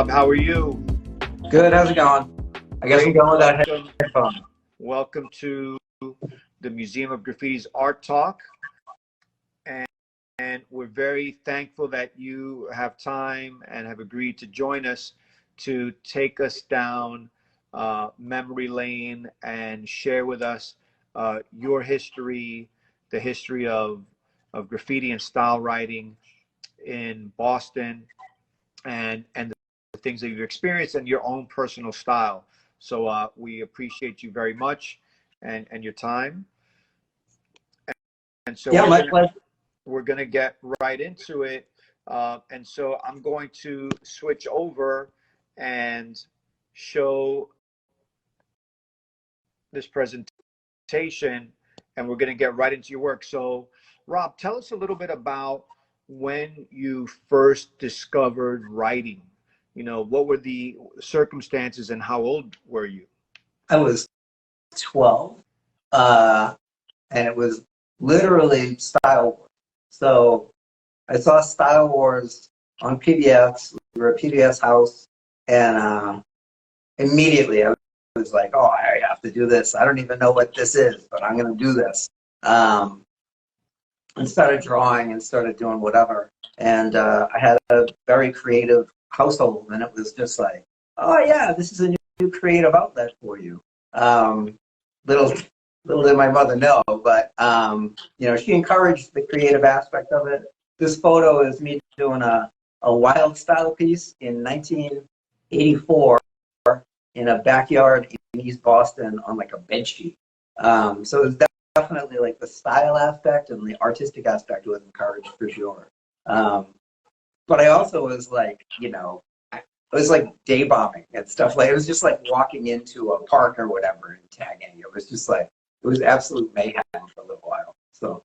Rob, how are you? Good, how's it going? I guess I'm going without headphones. Welcome to the Museum of Graffiti's Art Talk. And we're very thankful that you have time and have agreed to join us to take us down memory lane and share with us your history, the history of graffiti and style writing in Boston, and the things that you've experienced and your own personal style. So we appreciate you very much and your time. And so yeah, my pleasure. We're going to get right into it. And so I'm going to switch over and show this presentation, and we're going to get right into your work. So Rob, tell us a little bit about when you first discovered writing. You know, what were the circumstances and how old were you? I was 12, and it was literally Style Wars. So I saw Style Wars on PBS. We were at PBS house, and immediately I was like, oh, I have to do this. I don't even know what this is, but I'm going to do this. And started drawing and started doing whatever. And I had a very creative household, and it was just like, oh yeah, this is a new creative outlet for you. Little did my mother know, but you know, she encouraged the creative aspect of it. This photo is me doing a wild style piece in 1984 in a backyard in East Boston on like a bed sheet. So it was definitely like the style aspect and the artistic aspect was encouraged for sure. But I also was like, you know, it was like day bombing and stuff. Like it was just like walking into a park or whatever and tagging. It was just like, it was absolute mayhem for a little while. So,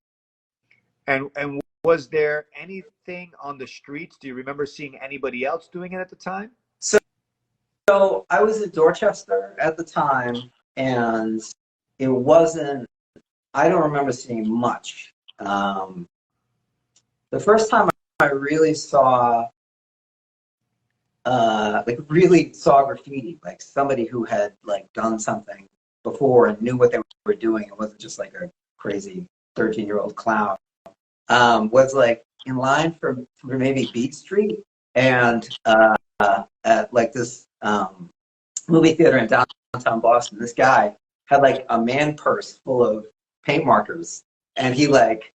and was there anything on the streets? Do you remember seeing anybody else doing it at the time? So I was in Dorchester at the time, and it wasn't. I don't remember seeing much. The first time I really saw, really saw graffiti, like somebody who had like done something before and knew what they were doing. It wasn't just like a crazy 13-year-old clown. Was like in line for maybe Beat Street and at like this movie theater in downtown Boston. This guy had like a man purse full of paint markers, and he like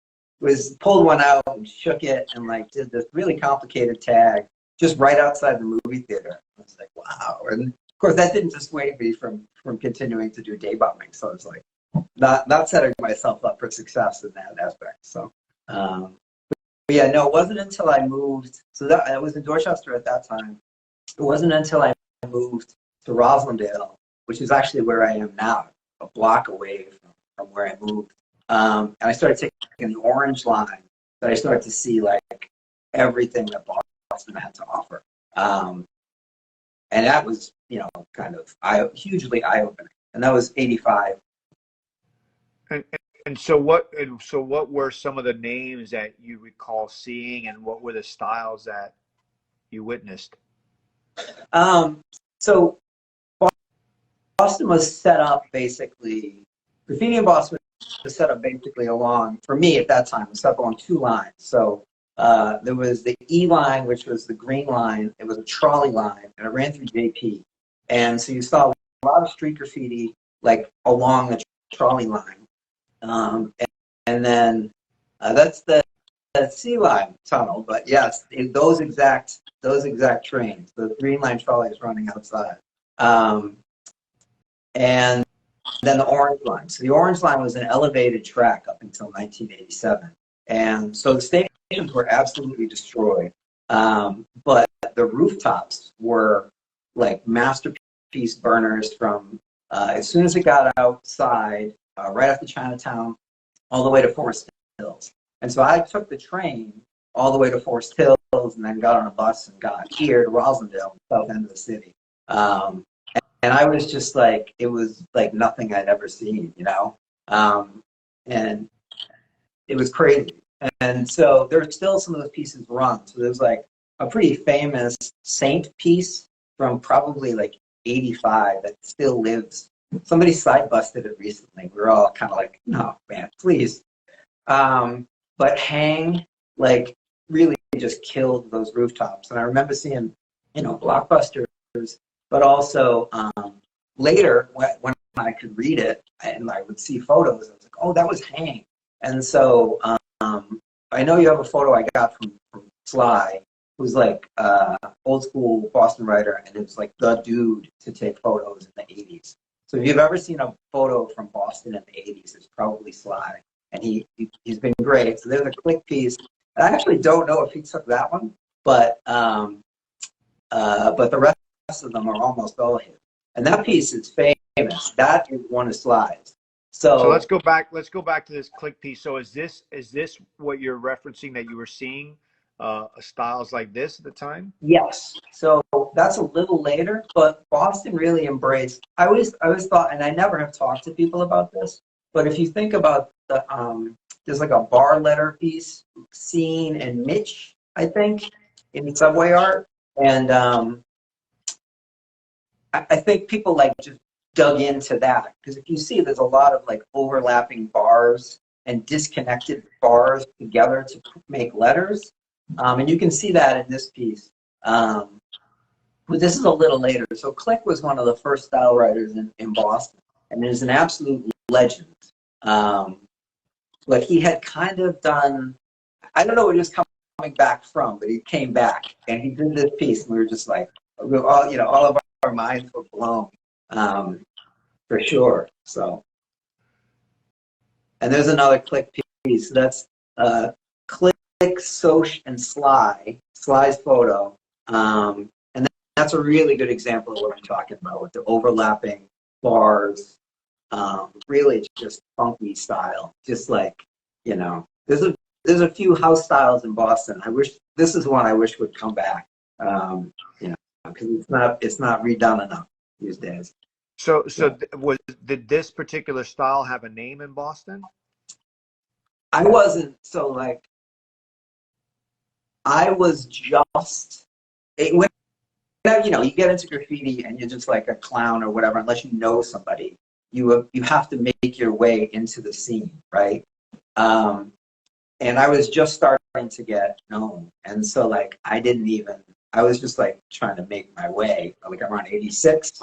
pulled one out and shook it and like did this really complicated tag just right outside the movie theater. I was like, wow. And of course that didn't dissuade me from continuing to do day bombing. So I was like, not setting myself up for success in that aspect. So but yeah, no, it wasn't until I moved. So that I was in Dorchester at that time. It wasn't until I moved to Roslindale, which is actually where I am now, a block away from where I moved. And I started taking the Orange Line, that I started to see like everything that Boston had to offer. And that was, you know, kind of hugely eye-opening. And that was 85. And so what were some of the names that you recall seeing, and what were the styles that you witnessed? So Boston was set up basically, graffiti in Boston was set up basically along, for me at that time, it was set up along two lines. So there was the E line, which was the green line. It was a trolley line, and it ran through JP. And so you saw a lot of street graffiti like along the trolley line. And then that's the C line tunnel. But yes, those exact trains, the green line trolleys running outside. And then the Orange Line. So the Orange Line was an elevated track up until 1987. And so the stations were absolutely destroyed. But the rooftops were like masterpiece burners from as soon as it got outside, right after Chinatown, all the way to Forest Hills. And so I took the train all the way to Forest Hills and then got on a bus and got here to Roslindale, south end of the city. And I was just like, it was like nothing I'd ever seen, you know? And it was crazy. And so there's still some of those pieces run. So there's like a pretty famous Saint piece from probably like 85 that still lives. Somebody side busted it recently. We were all kind of like, no, man, please. But Hang, like, really just killed those rooftops. And I remember seeing, Blockbusters, but also later when I could read it and I would see photos, I was like, oh, that was Hang. And so I know you have a photo I got from Sly, who's like old school Boston writer, and it was like the dude to take photos in the 80s. So if you've ever seen a photo from Boston in the 80s, it's probably Sly. And he's been great. So there's a Click piece. And I actually don't know if he took that one, but the rest of them are almost all his. And that piece is famous. That is one of Sly's. So let's go back to this Click piece. So is this what you're referencing that you were seeing styles like this at the time? Yes. So that's a little later, but Boston really embraced. I always thought, and I never have talked to people about this, but if you think about the there's like a bar letter piece, Scene and Mitch, I think, in Subway Art, and I think people like just dug into that because if you see, there's a lot of like overlapping bars and disconnected bars together to make letters. And you can see that in this piece. But this is a little later. So Click was one of the first style writers in Boston, and is an absolute legend. But he had kind of done, I don't know what he was coming back from, but he came back and he did this piece, and we were just like, all of our minds were blown, for sure. So, and there's another Click piece. That's Click, Soch, and Sly's photo. And that's a really good example of what I'm talking about with the overlapping bars. Really just funky style. Just like, there's a few house styles in Boston. This is one I wish would come back. Because it's not redone enough these days. So did this particular style have a name in Boston? I wasn't I was just when you get into graffiti and you're just like a clown or whatever, unless you know somebody, you have to make your way into the scene, right? And I was just starting to get known, and so like I was just like trying to make my way, like around 86.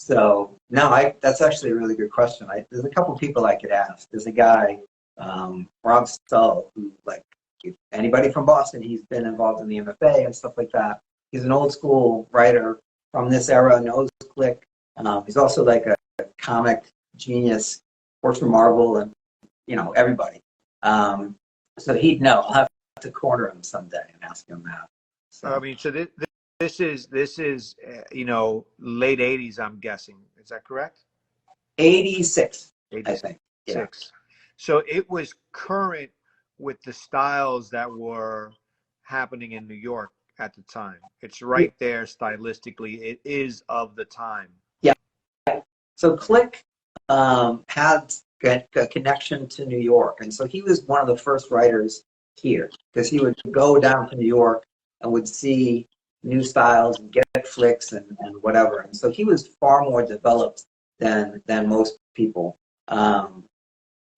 So no, that's actually a really good question. There's a couple people I could ask. There's a guy, Rob Stull, who like, if anybody from Boston, he's been involved in the MFA and stuff like that. He's an old school writer from this era, knows Click. He's also like a comic genius, works for Marvel and everybody. So he'd know. I'll have to corner him someday and ask him that. So I mean, so this is late 80s, I'm guessing. Is that correct? 86, 86. I think. Yeah. So it was current with the styles that were happening in New York at the time. It's right there stylistically. It is of the time. Yeah. So Click had a connection to New York, and so he was one of the first writers here because he would go down to New York and would see new styles and get flicks and whatever. And so he was far more developed than most people.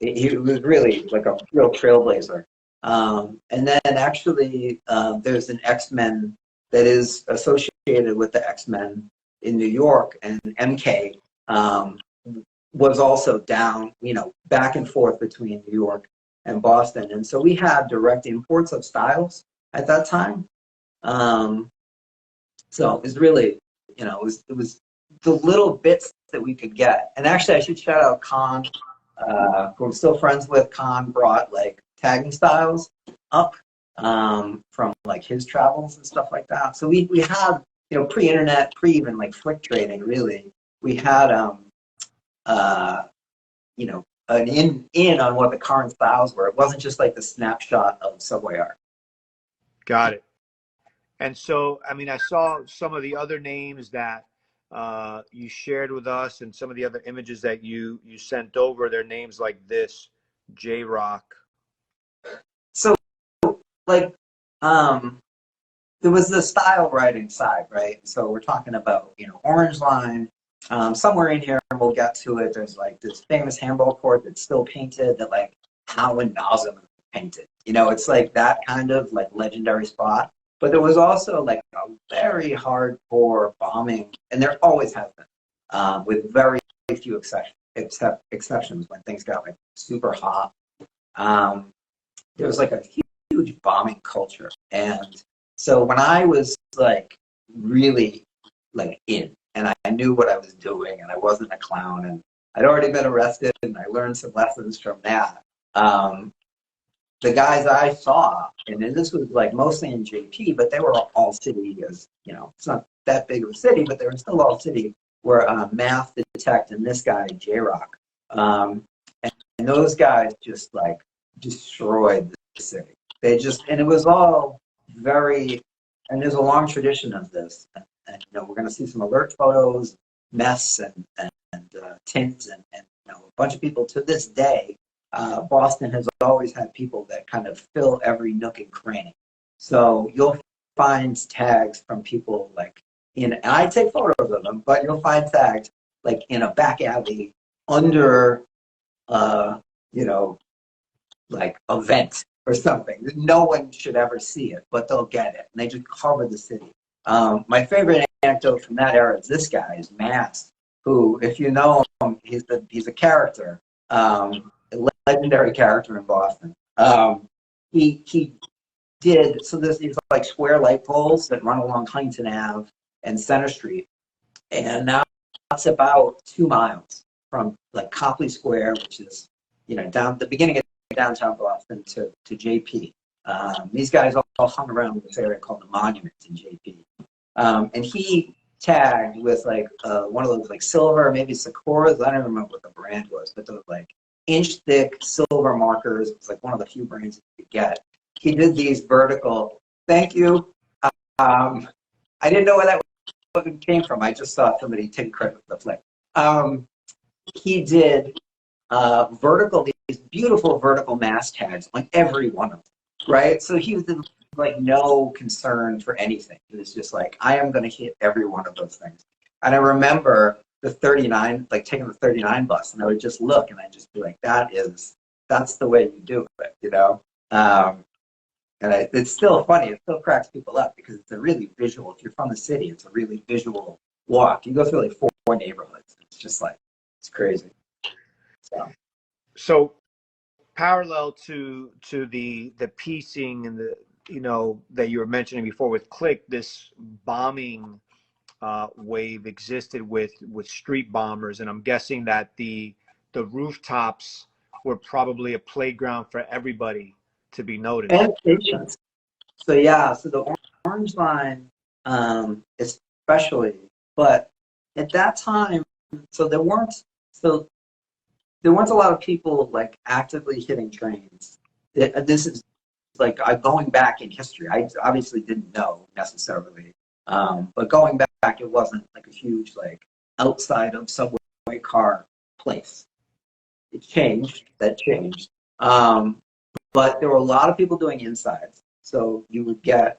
He was really like a real trailblazer. And then actually there's an X-Men that is associated with the X-Men in New York, and MK was also down, back and forth between New York and Boston. And so we had direct imports of styles at that time. So it was really, it was the little bits that we could get. And actually, I should shout out Khan, who I'm still friends with. Khan brought like tagging styles up from like his travels and stuff like that. So we had, pre-internet, pre-even like flick trading, really. We had, an in on what the current styles were. It wasn't just like the snapshot of Subway Art. Got it. And so, I mean, I saw some of the other names that you shared with us, and some of the other images that you sent over. Their names like this, J-Rock. So, like, there was the style writing side, right? So we're talking about, Orange Line. Somewhere in here, and we'll get to it. There's like this famous handball court that's still painted that like Howard Nazem painted. It's like that kind of like legendary spot. But there was also like a very hardcore bombing, and there always has been, with very few exceptions when things got like super hot. There was like a huge bombing culture, and so when I was like really like in, and I knew what I was doing, and I wasn't a clown, and I'd already been arrested, and I learned some lessons from that. The guys I saw, and then this was like mostly in JP, but they were all city, as it's not that big of a city, but they were still all city. Were Math Detect and this guy J Rock, and those guys just like destroyed the city. And it was all very, and there's a long tradition of this. And we're going to see some alert photos, mess and tint, and a bunch of people to this day. Boston has always had people that kind of fill every nook and cranny. So you'll find tags from people like and I take photos of them, but you'll find tags like in a back alley under, like a vent or something. No one should ever see it, but they'll get it. And they just cover the city. My favorite anecdote from that era is this guy, is Mass, who, if you know him, he's a character, a legendary character in Boston. He did, so there's these like square light poles that run along Huntington Ave and Center Street. And now it's about 2 miles from like Copley Square, which is, down the beginning of downtown Boston to JP. These guys all hung around this area called the Monument in JP. And he tagged with like one of those like silver, maybe Sikoras. I don't remember what the brand was, but those like inch-thick silver markers. It's like one of the few brands you could get. He did these vertical. Thank you. I didn't know where that came from. I just saw somebody take credit for the flick. He did these beautiful vertical mass tags on every one of them, right? So he was like no concern for anything. He was just like, I am going to hit every one of those things. And I remember the 39, like taking the 39 bus, and I would just look and I'd just be like, that's the way you do it, And it's still funny. It still cracks people up because it's a really visual. If you're from the city, it's a really visual walk. You go through like 4 neighborhoods. It's just like, it's crazy. So parallel to the piecing and the that you were mentioning before with Click, this bombing wave existed with street bombers, and I'm guessing that the rooftops were probably a playground for everybody to be noticed. And stations. So yeah, so the Orange Line, especially, but at that time, so there weren't a lot of people like actively hitting trains. This is like going back in history. I obviously didn't know necessarily, but going back, it wasn't like a huge like outside of subway car place. It changed. That changed. But there were a lot of people doing insides. So you would get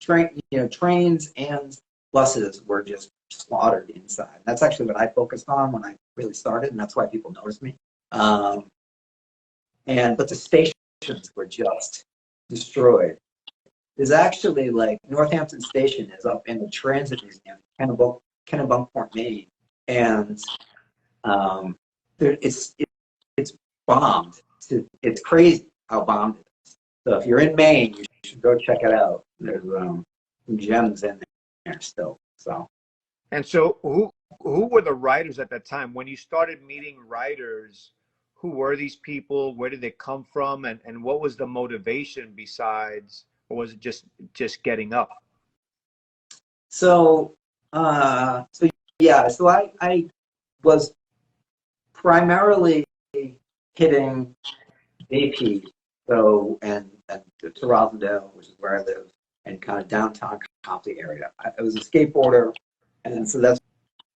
trains and buses were just slaughtered inside. That's actually what I focused on when I really started, and that's why people noticed me. But the stations were just destroyed. There's actually like Northampton Station is up in the Transit Museum, Kennebunkport, Maine, and it's bombed. It's crazy how bombed it is. So if you're in Maine, you should go check it out. There's some gems in there still. And so who were the writers at that time? When you started meeting writers, who were these people? Where did they come from? And what was the motivation besides, or was it just getting up? So I was primarily hitting AP, and to Rosendale, which is where I live, and kind of downtown Copley area. I was a skateboarder, and so that's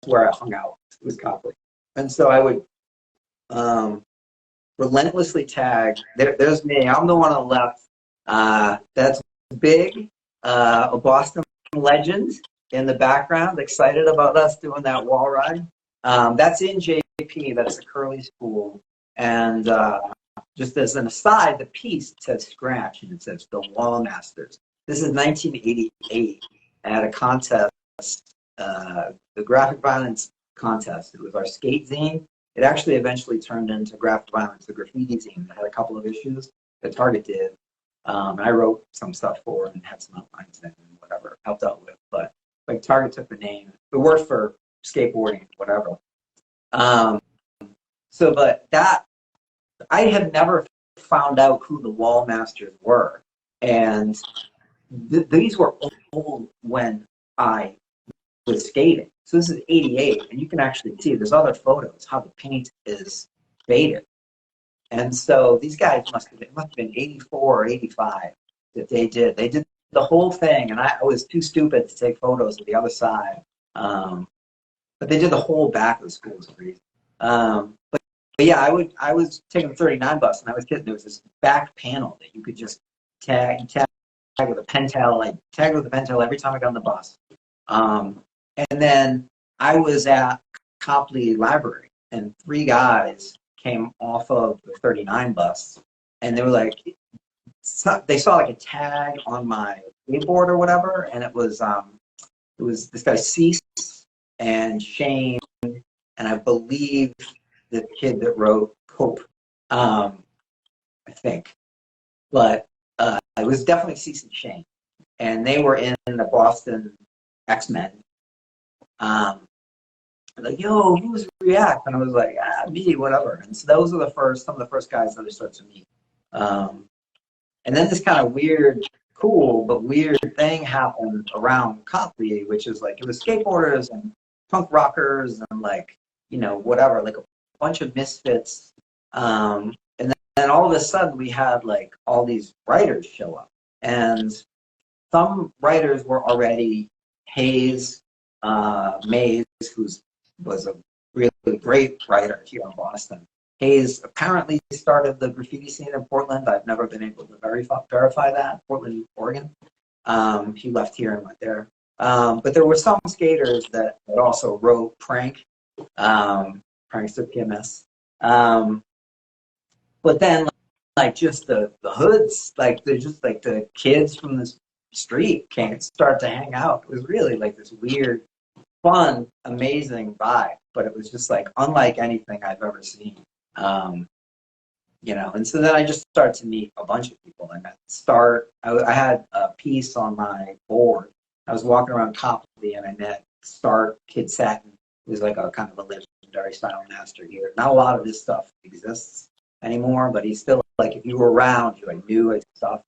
where I hung out, was Copley. And so I would relentlessly tag. There's me. I'm the one on the left. That's big. a Boston legend in the background, excited about us doing that wall ride. That's in JP. That's the Curly School. And just as an aside, the piece says Scratch, and it says the Wall Masters. This is 1988 at a contest, the Graphic Violence contest. It was our skate zine. It actually eventually turned into Graphic Violence, the graffiti zine. It had a couple of issues that Target did. I wrote some stuff for it and had some outlines in and whatever, helped out with. But like Target took the name. It worked for skateboarding, whatever. But that, I had never found out who the Wall Masters were. And these were old when I was skating. So this is 88, and you can actually see there's other photos, how the paint is faded. And so these guys must have been 84 or 85 that they did. They did the whole thing, and I was too stupid to take photos of the other side. But they did the whole back of the school for a reason. But yeah, I was taking the 39 bus, and I was kidding. There was this back panel that you could just tag with a Pentel. I tagged with a Pentel every time I got on the bus. And then I was at Copley Library, and 3 guys came off of the 39 bus, and they were like, they saw like a tag on my skateboard or whatever, and it was this guy Cease and Shane, and I believe the kid that wrote Cope, I think, but it was definitely Cease and Shane, and they were in the Boston X-Men. Like, yo, who's React? And I was like, me, whatever. And so those are some of the first guys that I started to meet. And then this kind of cool but weird thing happened around Copley, which is like, it was skateboarders and punk rockers and like, whatever, like a bunch of misfits. And then all of a sudden we had like all these writers show up. And some writers were already Hayes, Mays, who was a really great writer here in Boston. Hayes apparently started the graffiti scene in Portland. I've never been able to verify that. Portland, Oregon. He left here and went there. But there were some skaters that also wrote Prank, Prankster PMS. But then, like just the hoods, like they're just like the kids from the street can't start to hang out. It was really like this weird, fun, amazing vibe, but it was just like unlike anything I've ever seen. And so then I just started to meet a bunch of people. I met Start. I had a piece on my board. I was walking around Copley and I met Start, Kid Satin, who's like a kind of a legendary style master here. Not a lot of this stuff exists anymore, but he's still like, if you were around, you like knew his stuff.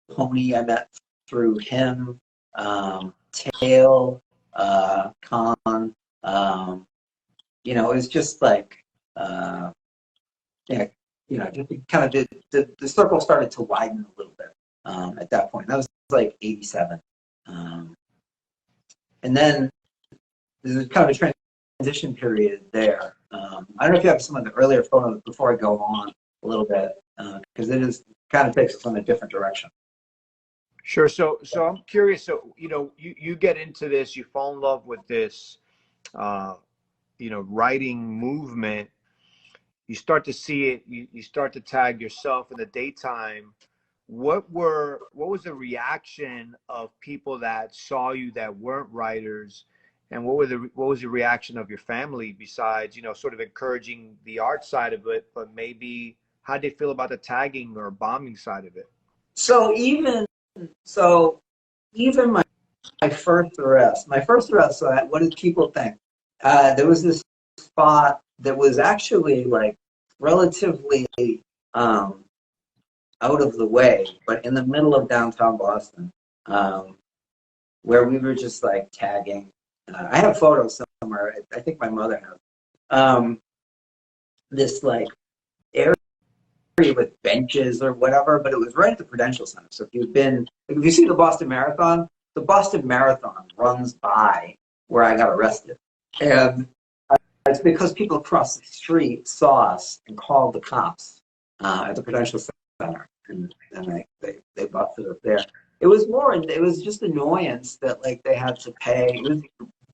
Pony I met through him. Tail, Con, it was just like, just kind of the circle started to widen a little bit at that point. That was like 87. And then there's kind of a transition period there. I don't know if you have some of the earlier photos before I go on a little bit, because it is kind of takes us in a different direction. Sure. So I'm curious. So, you get into this, you fall in love with this, writing movement. You start to see it. You start to tag yourself in the daytime. What was the reaction of people that saw you that weren't writers, and what was the reaction of your family besides, sort of encouraging the art side of it, but maybe how did they feel about the tagging or bombing side of it? So even my first arrest, so what did people think? There was this spot that was actually like relatively out of the way, but in the middle of downtown Boston, where we were just like tagging. I have photos somewhere. I think my mother has. This like area with benches or whatever, but it was right at the Prudential Center. So if you see the Boston Marathon runs by where I got arrested. And it's because people across the street saw us and called the cops at the Prudential Center. and they busted up there. It was more, it was just annoyance that like they had to pay. It was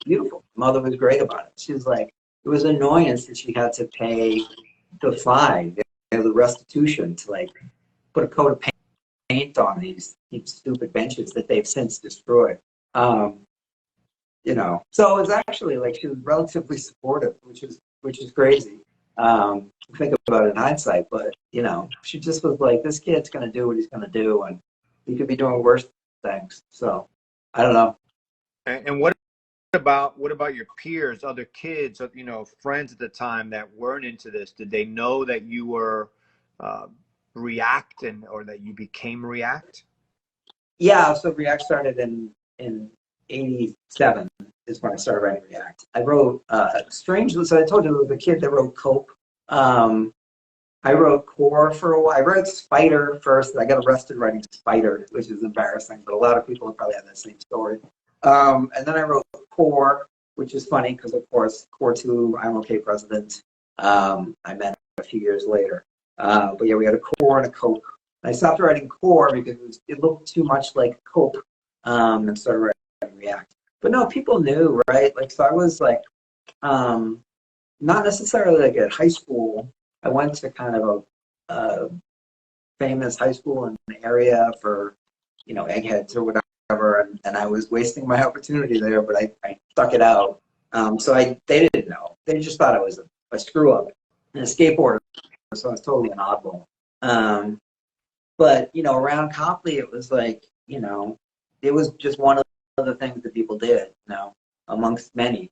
beautiful. Mother was great about it. She was like, it was annoyance that she had to pay the fine, the restitution to like put a coat of paint on these stupid benches that they've since destroyed. You know, so it was actually like she was relatively supportive, which is crazy. Think about it in hindsight, but you know, she just was like, this kid's gonna do what he's gonna do, and he could be doing worse things. So I don't know. And what about your peers, other kids, you know, friends at the time that weren't into this? Did they know that you were React or that you became React? Yeah, so React started in '87 is when I started writing React. I wrote strangely, so I told you the kid that wrote Cope. I wrote Core for a while. I wrote Spider first. I got arrested writing Spider, which is embarrassing, but a lot of people have probably had that same story. And then I wrote Core, which is funny because, of course, Core 2, I'm OK President. I met a few years later. But yeah, we had a Core and a Cope. And I stopped writing Core because it looked too much like Cope, and started writing React. But no, people knew, right? Like, so I was like, not necessarily like at high school. I went to kind of a famous high school in the area for, you know, eggheads or whatever, and I was wasting my opportunity there, but I stuck it out. So they didn't know. They just thought I was a screw up and a skateboarder, so I was totally an oddball. But, you know, around Copley, it was like, you know, it was just one of the things that people did, you know, amongst many.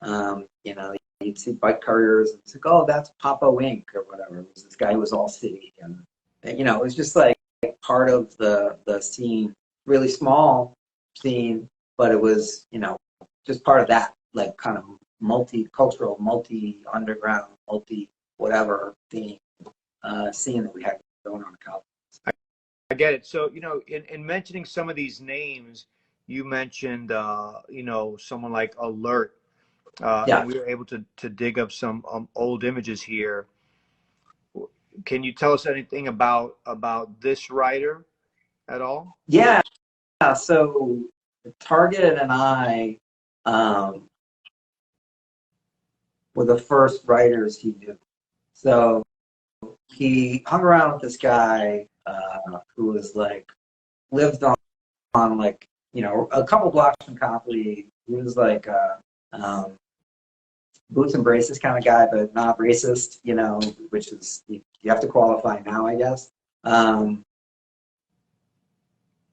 You know, you'd see bike couriers and it's like, oh, that's Papa Wink or whatever. It was this guy who was all city. And you know, it was just like part of the scene, really small scene, but it was, you know, just part of that, like kind of multicultural, multi-underground, multi-whatever theme scene that we had going on in California. I get it. So, you know, in mentioning some of these names, you mentioned, you know, someone like Alert. Yeah. And we were able to dig up some old images here. Can you tell us anything about this writer at all? Yeah. So Target and I were the first writers he knew. So he hung around with this guy who was like lived on like, you know, a couple blocks from Copley. He was like boots and braces kind of guy, but not racist, you know, which is you have to qualify now, I guess.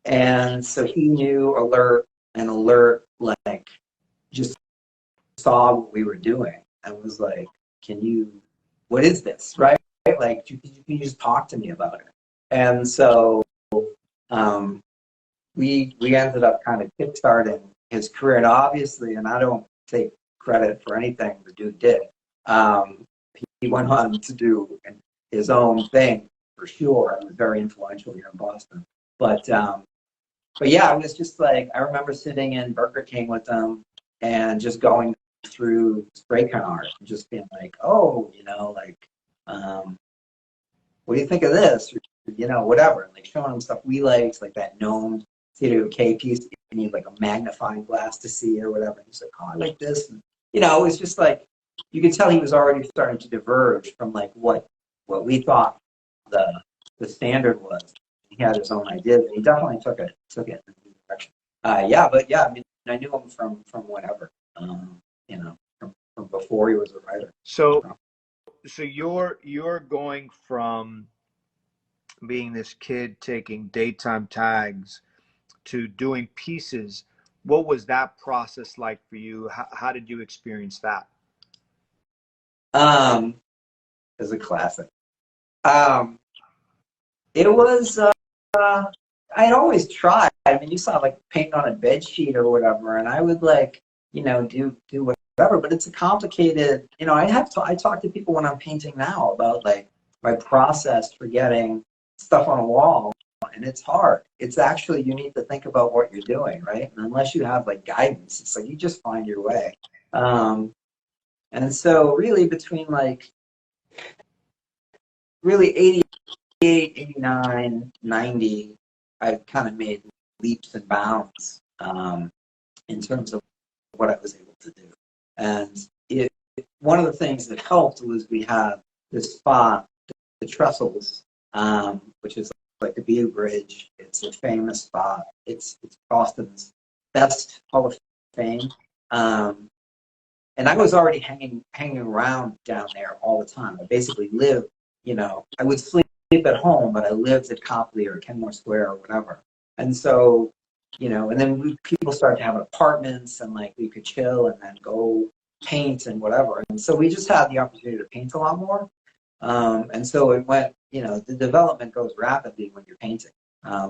And so he knew Alert, and Alert like just saw what we were doing and was like, what is this, right? Like, can you just talk to me about it? And so we ended up kind of kickstarting his career. And obviously, and I don't take credit for anything the dude did. He went on to do his own thing for sure. It was very influential here in Boston. But yeah, I was just like, I remember sitting in Burger King with them and just going through spray can art and just being like, oh, you know, like, what do you think of this? Or, you know, whatever. Like showing them stuff we liked, like that gnome CWK piece. You need like a magnifying glass to see or whatever. And he's like, oh, I like this. And, you know, it was just like, you could tell he was already starting to diverge from like what we thought the standard was. He had his own ideas, and he definitely took it in a new direction. Yeah, but yeah, I mean, I knew him from whenever, you know, from before he was a writer. So you're going from being this kid taking daytime tags to doing pieces. What was that process like for you? How did you experience that? It's a classic. It was. I'd always try. I mean, you saw like paint on a bed sheet or whatever, and I would like, you know, do whatever. But it's a complicated. You know, I talk to people when I'm painting now about like my process for getting stuff on a wall, and it's hard. It's actually you need to think about what you're doing, right? And unless you have like guidance, it's like you just find your way. And so really between like really 89, 90, I've kind of made leaps and bounds in terms of what I was able to do. And one of the things that helped was we had this spot, the Trestles, which is like the View Bridge. It's a famous spot. It's Boston's best Hall of Fame. And I was already hanging around down there all the time. I basically lived, I would sleep at home, but I lived at Copley or Kenmore Square or whatever. And so, and then people started to have apartments, and like we could chill and then go paint and whatever. And so we just had the opportunity to paint a lot more. And so it went, the development goes rapidly when you're painting,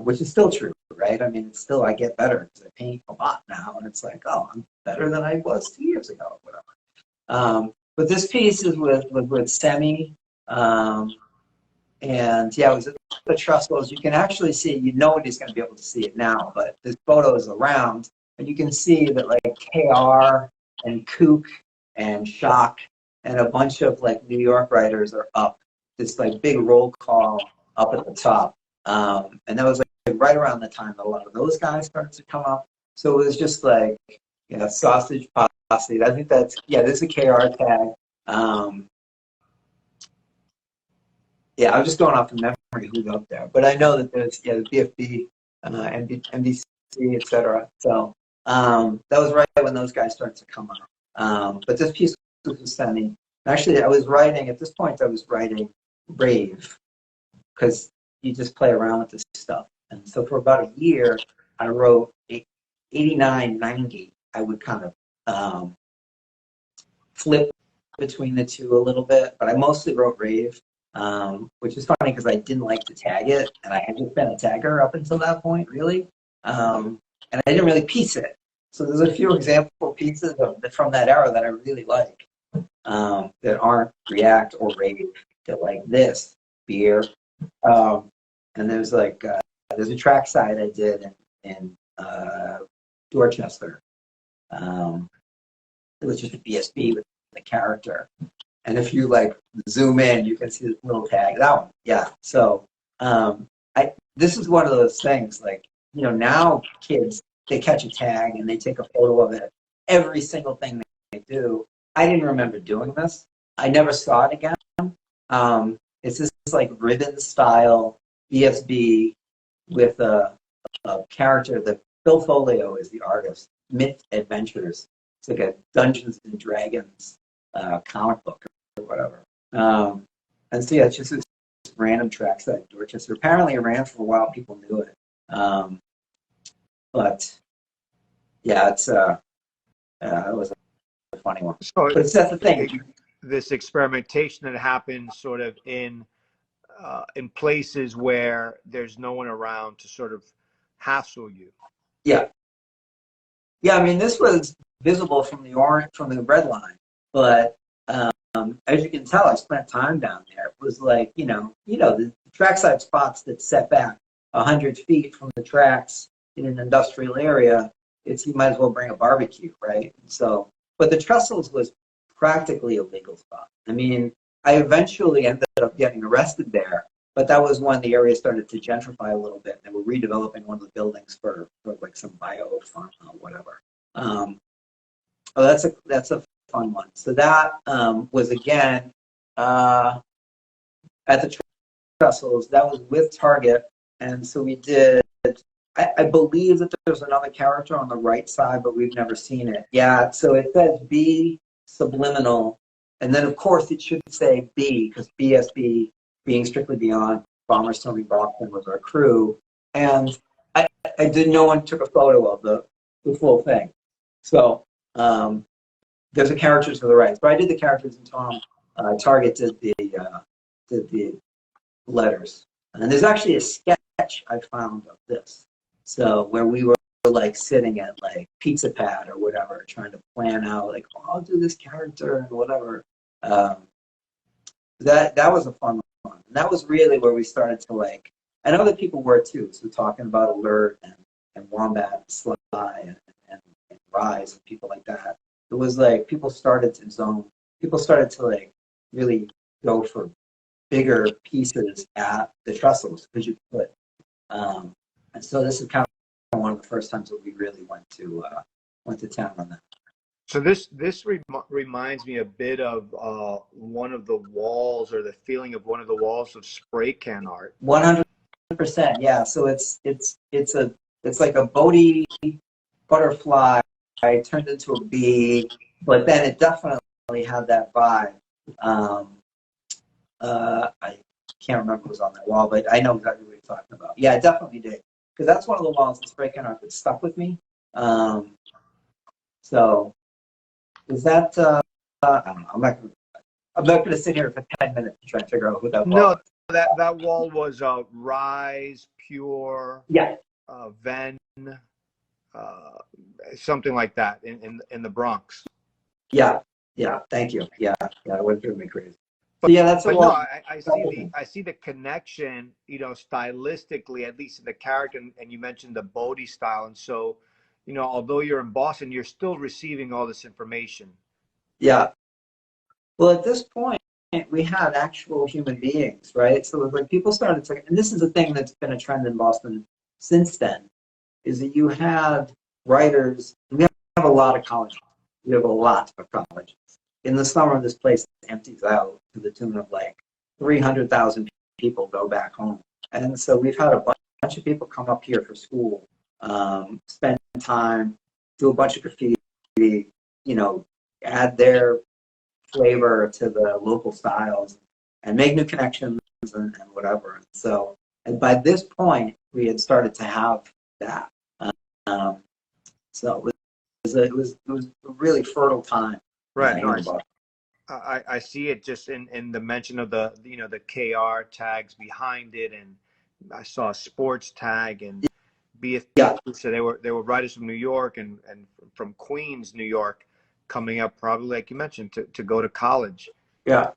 which is still true, right? I mean, it's still, I get better because I paint a lot now, and it's like, oh, I'm better than I was 2 years ago, or whatever. But this piece is with Semi, and yeah, it was the Trestles. You can actually see, nobody's going to be able to see it now, but this photo is around, and you can see that like KR and Kook and Shock and a bunch of like New York writers are up this like big roll call up at the top. And that was like right around the time that a lot of those guys started to come up. So it was just like, Sausage Posse. I think that's, this is a KR tag. Yeah, I'm just going off the memory who's up there. But I know that there's, the BFB, NBC, etc. So that was right when those guys started to come up. But this piece was Semi. Actually, I was writing, at this point, I was writing Rave, because you just play around with this stuff. And so for about a year, I wrote 89, 90. I would kind of flip between the two a little bit, but I mostly wrote Rave, which is funny because I didn't like to tag it, and I had just been a tagger up until that point, really. And I didn't really piece it. So there's a few example pieces from that era that I really like, that aren't React or Rave, that like this, Beer. And there's like, there's a trackside I did in Dorchester. It was just a BSB with the character. And if you like zoom in, you can see this little tag. That one, yeah. So this is one of those things, like, now kids, they catch a tag and they take a photo of it. Every single thing they do. I didn't remember doing this. I never saw it again. It's this like ribbon style BSB with a character that Phil Folio is the artist. Myth Adventures. It's like a Dungeons and Dragons comic book or whatever. And so yeah, it's just this random trackside in Dorchester. Apparently it ran for a while. People knew it. But yeah, it was a funny one. So but that's the thing. This experimentation that happens sort of in places where there's no one around to sort of hassle you. Yeah. Yeah, I mean, this was visible from the red line, but as you can tell, I spent time down there. It was like, the trackside spots that set back 100 feet from the tracks in an industrial area. You might as well bring a barbecue, right? So, but the Trestles was practically a legal spot. I mean, I eventually ended up getting arrested there, but that was when the area started to gentrify a little bit. They were redeveloping one of the buildings for like some bio farm or whatever. That's a fun one. So that was again at the Trestles. That was with Target, and so we did. I believe that there's another character on the right side, but we've never seen it. Yeah. So it says B subliminal, and then of course it should say B because BSB, being strictly beyond Bomber Storming Boston, was our crew, and I did. No one took a photo of the full thing. So there's the characters to the right. So I did the characters, and Tom Target did the letters. And there's actually a sketch I found of this. So where we were like sitting at like Pizza Pad or whatever, trying to plan out like, oh, I'll do this character and whatever. That was a fun one. And that was really where we started to like, and other people were too. So talking about Alert and Wombat and Sly and Rise and people like that. It was like people started to zone. People started to like really go for bigger pieces at the trestles because you could. And so this is kind of one of the first times that we really went to town on that. So this reminds me a bit of one of the walls, or the feeling of one of the walls of spray can art. 100%, yeah. So it's like a Bodhi butterfly turned into a bee, but then it definitely had that vibe. I can't remember what was on that wall, but I know exactly what you're talking about. Yeah, it definitely did, because that's one of the walls in spray can art that stuck with me. So is that? I don't know. I'm not gonna sit here for 10 minutes to try and figure out who that wall No, was. that wall was Rise, Pure, Yeah. Ven, something like that in the Bronx. Yeah. Yeah. Thank you. Yeah. Yeah. It would drive me crazy. But, So yeah, that's a but no, wall. I see the connection, you know, stylistically, at least in the character, and you mentioned the Bodhi style, and so, you know, although you're in Boston, you're still receiving all this information. Yeah. Well, at this point, we had actual human beings, right? So it was like people started to, and this is a thing that's been a trend in Boston since then, is that you had writers. We have a lot of colleges. We have a lot of colleges. In the summer, this place empties out to the tune of like 300,000 people go back home. And so we've had a bunch of people come up here for school, spend time, do a bunch of graffiti, you know, add their flavor to the local styles and make new connections and whatever. So, and by this point, we had started to have that. Um, so it was a really fertile time. Right. No, I see it just in the mention of the, you know, the KR tags behind it, and I saw a sports tag and BFP. Yeah. So they were writers from New York and from Queens, New York, coming up, probably like you mentioned, to go to college. Yeah.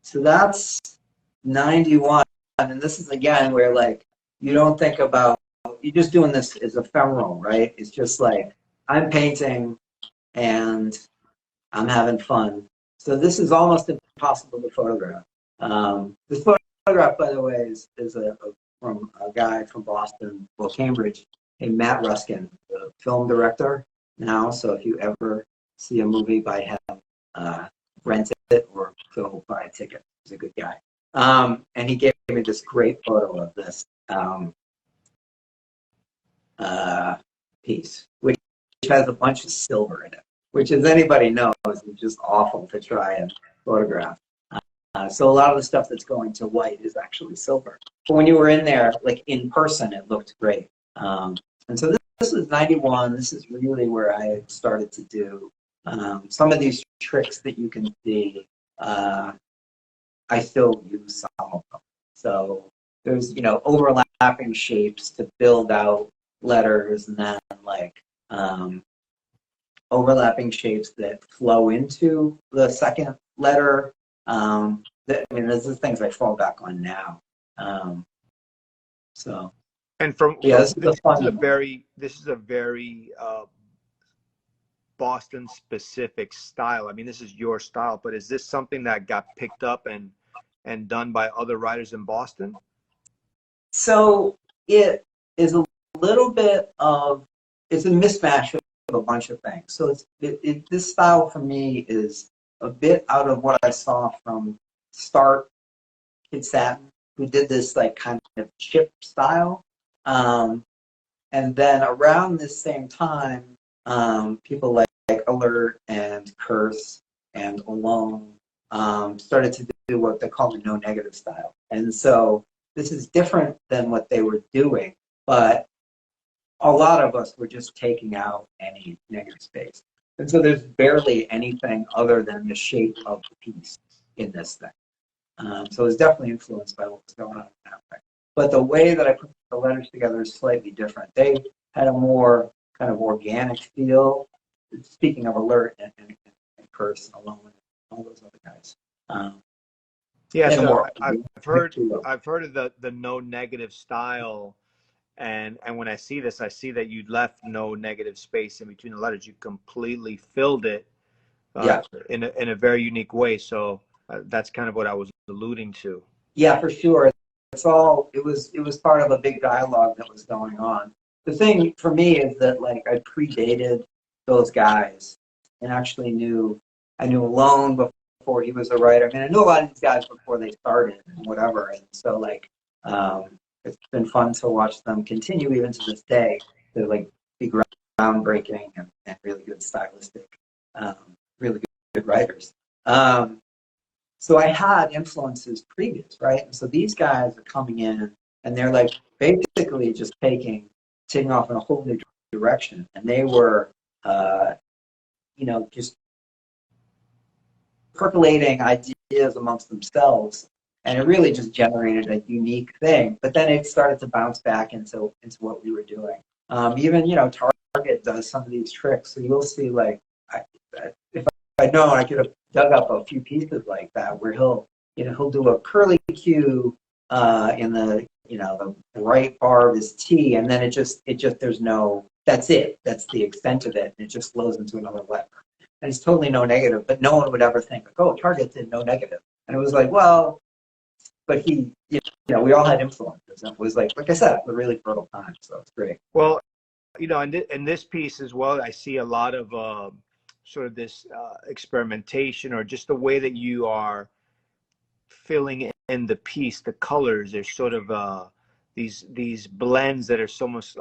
So that's 91. And this is again where like you don't think about, you're just doing this as ephemeral, right? It's just like I'm painting and I'm having fun. So this is almost impossible to photograph. This photograph, by the way, is from a guy from Boston, well, Cambridge, named Matt Ruskin, the film director now. So if you ever see a movie by him, rent it or go buy a ticket. He's a good guy. And he gave me this great photo of this piece, which has a bunch of silver in it, which, as anybody knows, is just awful to try and photograph. So a lot of the stuff that's going to white is actually silver. But when you were in there, like in person, it looked great. And so this was 91. This is really where I started to do some of these tricks that you can see. I still use some of them. So there's, you know, overlapping shapes to build out letters, and then like overlapping shapes that flow into the second letter. I mean, this is things I fall back on now. So. And from Yeah, this is a very Boston specific style. I mean, this is your style, but is this something that got picked up and done by other writers in Boston? So it is a little bit of, it's a mismatch of a bunch of things. So this style for me is a bit out of what I saw from Start, Kid Satin, who did this like kind of chip style. And then around this same time, people like Alert and Curse and Alone started to do what they call the no negative style. And so this is different than what they were doing, but a lot of us were just taking out any negative space. And so there's barely anything other than the shape of the piece in this thing. So it's definitely influenced by what was going on in that way. But the way that I put the letters together is slightly different. They had a more kind of organic feel. Speaking of Alert and Curse and Alone and all those other guys. Yeah, so I've heard of the no negative style, and when I see this, I see that you left no negative space in between the letters. You completely filled it Yeah. in a very unique way. So that's kind of what I was alluding to. Yeah, for sure. It was part of a big dialogue that was going on. The thing for me is that like I predated those guys and actually I knew Alone before he was a writer. I mean, I knew a lot of these guys before they started and whatever. And so like it's been fun to watch them continue even to this day to like be groundbreaking and really good stylistic, really good writers. So I had influences previous, right? And so these guys are coming in and they're like basically just taking off in a whole new direction. And they were, just percolating ideas amongst themselves. And it really just generated a unique thing. But then it started to bounce back into what we were doing. Even, Target does some of these tricks. So you'll see like, if I'd known, I could have dug up a few pieces like that where he'll do a curly Q in the right bar of his T, and then it just there's no, that's it. That's the extent of it. And it just flows into another letter. And it's totally no negative, but no one would ever think, like, oh, Target did no negative. And it was like, well, but we all had influences. And it was like I said, a really fertile time. So it's great. Well, in this piece as well, I see a lot of sort of this experimentation, or just the way that you are filling in the piece, the colors. There's sort of these blends that are so much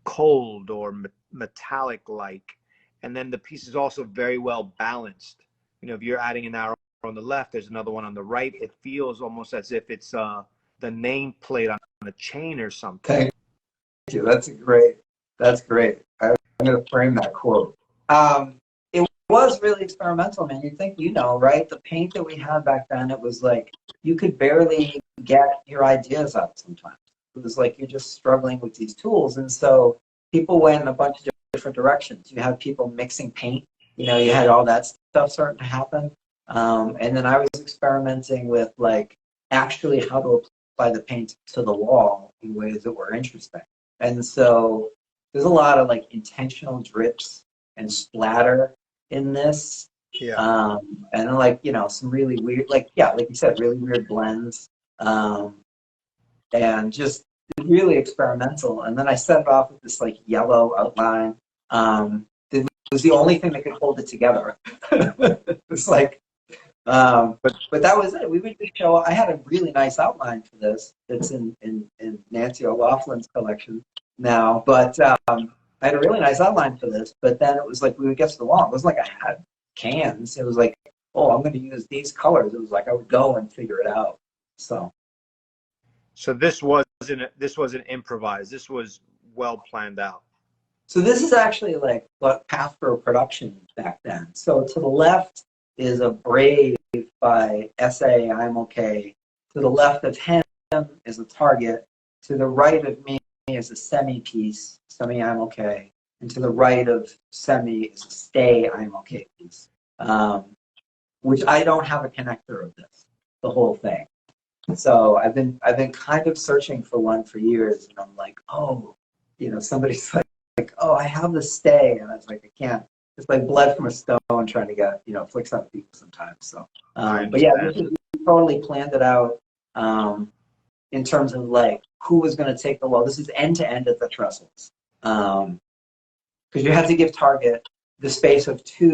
cold or metallic like, and then the piece is also very well balanced. If you're adding an arrow on the left, there's another one on the right. It feels almost as if it's the nameplate on a chain or something. Thank you. That's great. I'm going to frame that quote. It was really experimental, man. You think, right? The paint that we had back then, it was like you could barely get your ideas out sometimes. It was like you're just struggling with these tools. And so people went in a bunch of different directions. You had people mixing paint. You had all that stuff starting to happen. And then I was experimenting with like actually how to apply the paint to the wall in ways that were interesting. And so there's a lot of like intentional drips and splatter in this. Yeah. And then like, some really weird, like you said, really weird blends. And just really experimental. And then I set it off with this like yellow outline. It was the only thing that could hold it together. It's like, but that was it. We would just show. I had a really nice outline for this. It's in Nancy O'Loughlin's collection now. But I had a really nice outline for this. But then it was like we would get to the wall. It wasn't like I had cans. It was like, oh, I'm going to use these colors. It was like I would go and figure it out. So this wasn't improvised. This was well planned out. So this is actually like what path for production back then. So to the left is a Brave by S.A. I'm Okay. To the left of him is a Target. To the right of me is a Semi piece, Semi I'm Okay. And to the right of Semi is a Stay I'm Okay piece, which I don't have a connector of this, the whole thing. So I've been kind of searching for one for years, and I'm like, oh, somebody's like, oh, I have the Stay, and I was like, I can't. It's like blood from a stone trying to get, flicks on people sometimes. So, but yeah, we totally planned it out in terms of like who was going to take the wall. This is end to end at the trestles, because you had to give Target the space of two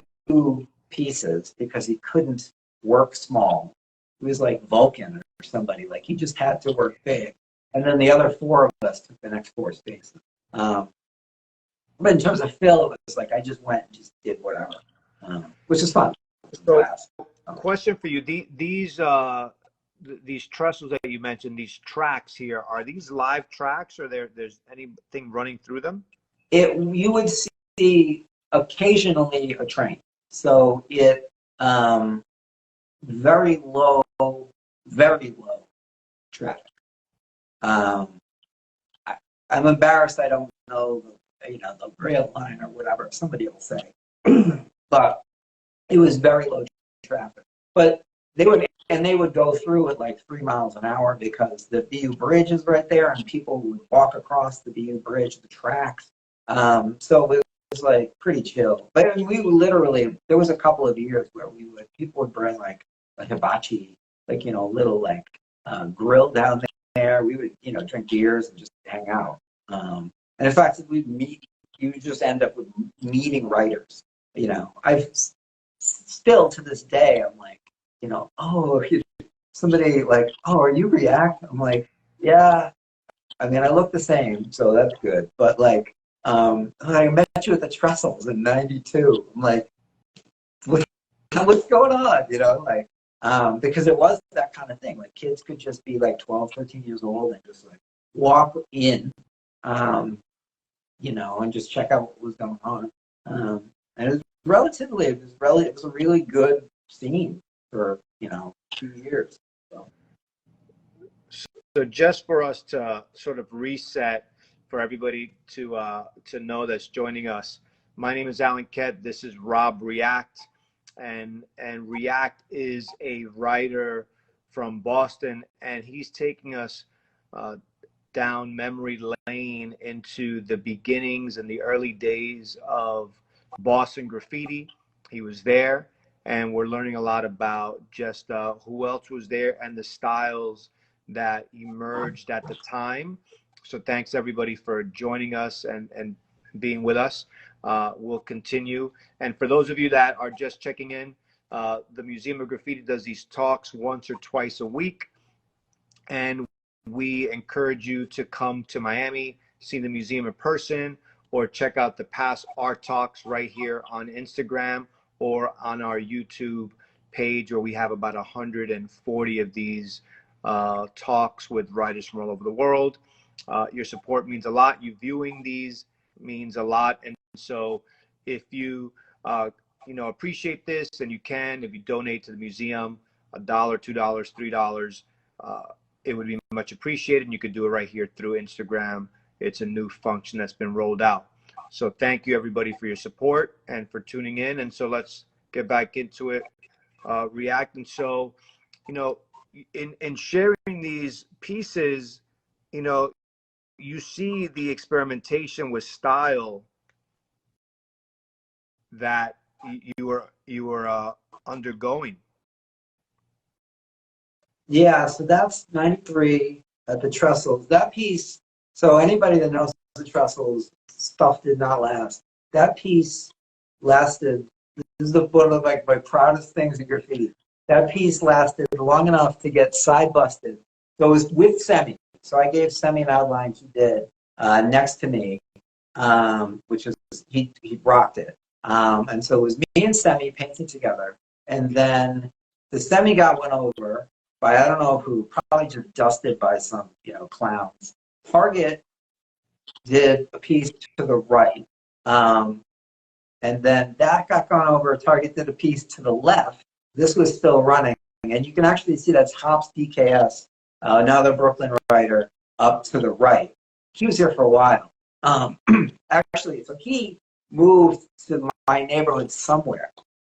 pieces because he couldn't work small. He was like Vulcan or somebody. Like he just had to work big, and then the other four of us took the next four spaces. But in terms of fill, it was like I just went and just did whatever, which is fun. So, question for you: these trestles that you mentioned, these tracks here, are these live tracks, or there's anything running through them? You would see occasionally a train, so it very low traffic. I'm embarrassed I don't know the rail line or whatever somebody will say, but it was very low traffic. But they would go through at like 3 miles an hour because the BU Bridge is right there, and people would walk across the BU Bridge, the tracks. So it like pretty chill. But I mean, we literally, there was a couple of years where people would bring like a hibachi, like, you know, little like grill down there. We would, you know, drink beers and just hang out. And in fact, we'd meet, you would just end up with meeting writers. You know, still to this day, I'm like, you know, oh, somebody like, oh, are you React? I'm like, yeah. I mean, I look the same, so that's good. But like, I met you at the Trestles in '92. I'm like, what's going on? You know, like, because it was that kind of thing. Like, kids could just be like 12, 13 years old and just like walk in, you know, and just check out what was going on. And it was a really good scene for, you know, 2 years. So just for us to sort of reset, for everybody to know that's joining us, my name is Alan Kett. This is Rob React, and React is a writer from Boston, and he's taking us down memory lane into the beginnings and the early days of Boston graffiti. He was there, and we're learning a lot about just who else was there and the styles that emerged at the time. So thanks everybody for joining us and being with us. We'll continue. And for those of you that are just checking in, the Museum of Graffiti does these talks once or twice a week. And we encourage you to come to Miami, see the museum in person, or check out the past art talks right here on Instagram or on our YouTube page, where we have about 140 of these talks with writers from all over the world. Your support means a lot. You viewing these means a lot. And so if you, you know, appreciate this, and you can, if you donate to the museum, $1, $2, $3, it would be much appreciated. And you could do it right here through Instagram. It's a new function that's been rolled out. So thank you everybody for your support and for tuning in. And so let's get back into it. React. And so, you know, in sharing these pieces, you know, you see the experimentation with style that you were undergoing. Yeah, so that's '93 at the Trestles. That piece, so anybody that knows the Trestles, stuff did not last. That piece lasted, this is one of like my proudest things in graffiti. That piece lasted long enough to get side busted. So it was with Semi. So I gave Semi an outline he did next to me, which is, he rocked it. And so it was me and Semi painting together. And then the Semi got went over by, I don't know who, probably just dusted by some, you know, clowns. Target did a piece to the right. And then that got gone over. Target did a piece to the left. This was still running. And you can actually see that's Hops DKS, another Brooklyn writer, up to the right. He was here for a while. Actually, so he moved to my neighborhood somewhere.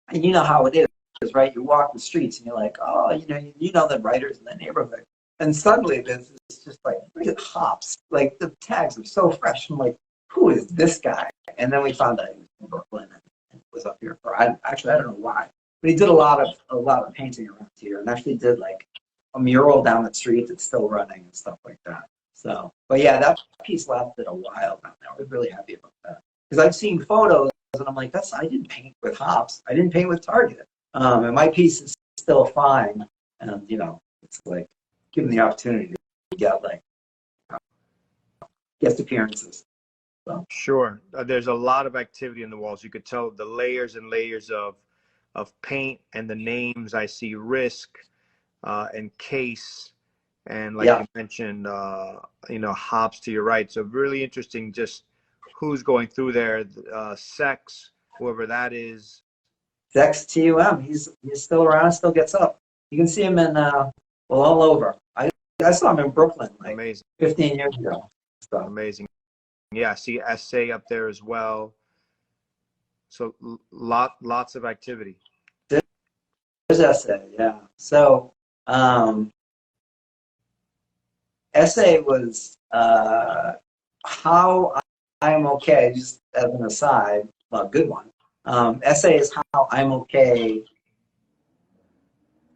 And you know how it is, right? You walk the streets and you're like, oh, you know the writers in the neighborhood. And suddenly there's just like, look at Hops. Like, the tags are so fresh. I'm like, who is this guy? And then we found out he was from Brooklyn and was up here for, I don't know why. But he did a lot of painting around here, and actually did like a mural down the street that's still running and stuff like that. So, but yeah, that piece lasted a while down there. I was really happy about that, because I've seen photos and I'm like, I didn't paint with Hops. I didn't paint with Target. And my piece is still fine. And you know, it's like, give them the opportunity to get like guest appearances. So. Sure. There's a lot of activity in the walls. You could tell the layers and layers of paint, and the names. I see Risk and Case, and like you mentioned, you know, Hops to your right. So really interesting, just who's going through there. Sex, whoever that is. Sex TUM. He's still around. Still gets up. You can see him in all over. I saw him in Brooklyn like amazing 15 years ago. So. Amazing. Yeah, I see SA up there as well. So lots of activity. There's SA, yeah. So SA was how I'm okay. as an aside, a good one. Essay is how I'm okay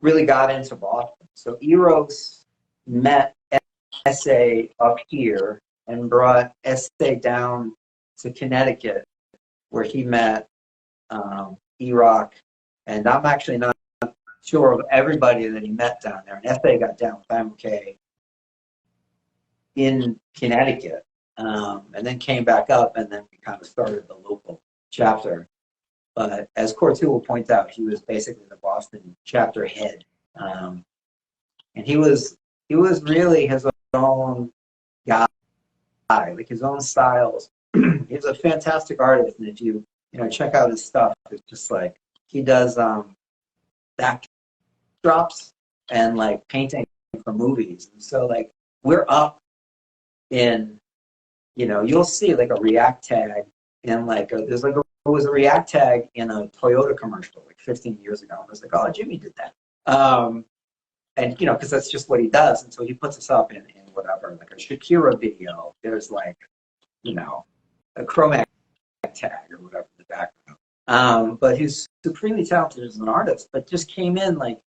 really got into Boston. So Eros met Essay up here and brought Essay down to Connecticut, where he met E-Rock. And I'm actually not sure of everybody that he met down there. And Essay got down with I'm okay in Connecticut, and then came back up, and then we kind of started the local chapter. But as Cortu will point out, he was basically the Boston chapter head, and he was really his own guy, like his own styles. He's a fantastic artist, and if you check out his stuff, it's just like he does backdrops and like painting for movies. And so like we're up in, you'll see like a React tag in like there was a React tag in a Toyota commercial like 15 years ago. I was like, oh, Jimmy did that. And because that's just what he does. And so he puts us up in whatever, like a Shakira video. There's like, a Chromac tag or whatever in the background. But he's supremely talented as an artist, but just came into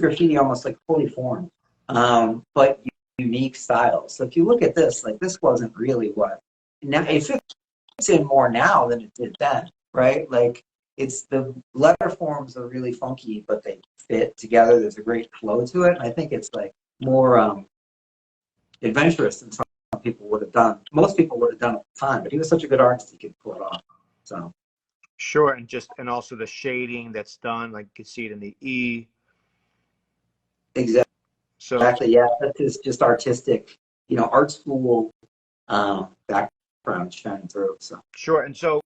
graffiti almost like fully formed. But unique style. So if you look at this, like this wasn't really what now it fits in more now than it did then, right? Like it's the letter forms are really funky, but they fit together. There's a great flow to it. And I think it's like more adventurous than some people would have done. Most people would have done at the time, but he was such a good artist he could pull it off. So sure, and also the shading that's done, like you can see it in the E. Exactly. So yeah, that's just artistic, art school background shining through. So sure, and so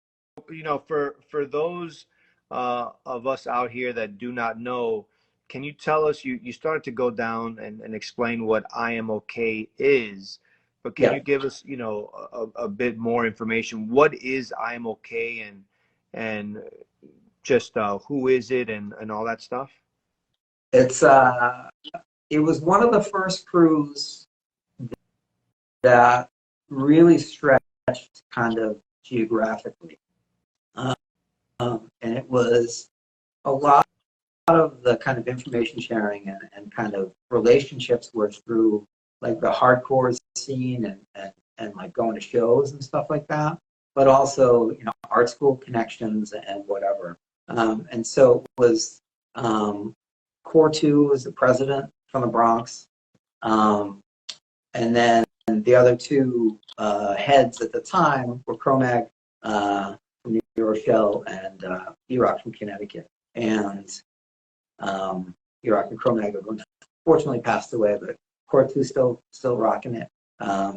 for those of us out here that do not know, can you tell us? You started to go down and explain what I Am Okay is, but can you give us a bit more information? What is I Am Okay, and just who is it and all that stuff? It was one of the first crews that really stretched kind of geographically. And it was a lot of the kind of information sharing and kind of relationships were through like the hardcore scene and like going to shows and stuff like that, but also, art school connections and whatever. And so it was Cortu was the president from the Bronx. And then the other two heads at the time were Chromag from New Rochelle and E-Rock from Connecticut. And E-Rock and Chromag have unfortunately passed away, but Cortu's still rocking it,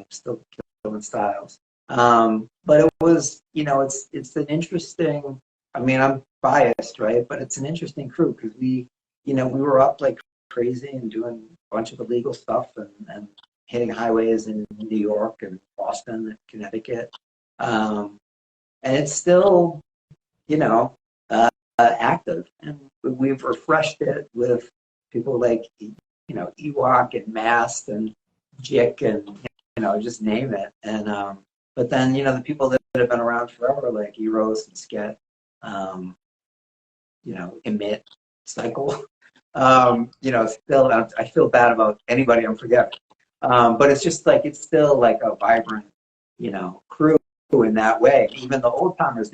still killing styles. But it was, it's an interesting, I mean, I'm biased, right? But it's an interesting crew because we were up like crazy and doing a bunch of illegal stuff and hitting highways in New York and Boston and Connecticut. And it's still, active. And we've refreshed it with people like, Ewok and Mast and Jick and, just name it. And, but then, the people that have been around forever, like Eros and Sket, Emit, Cycle. Still, I feel bad about anybody I'm forgetting. But it's just like, it's still like a vibrant, crew in that way. Even the old timers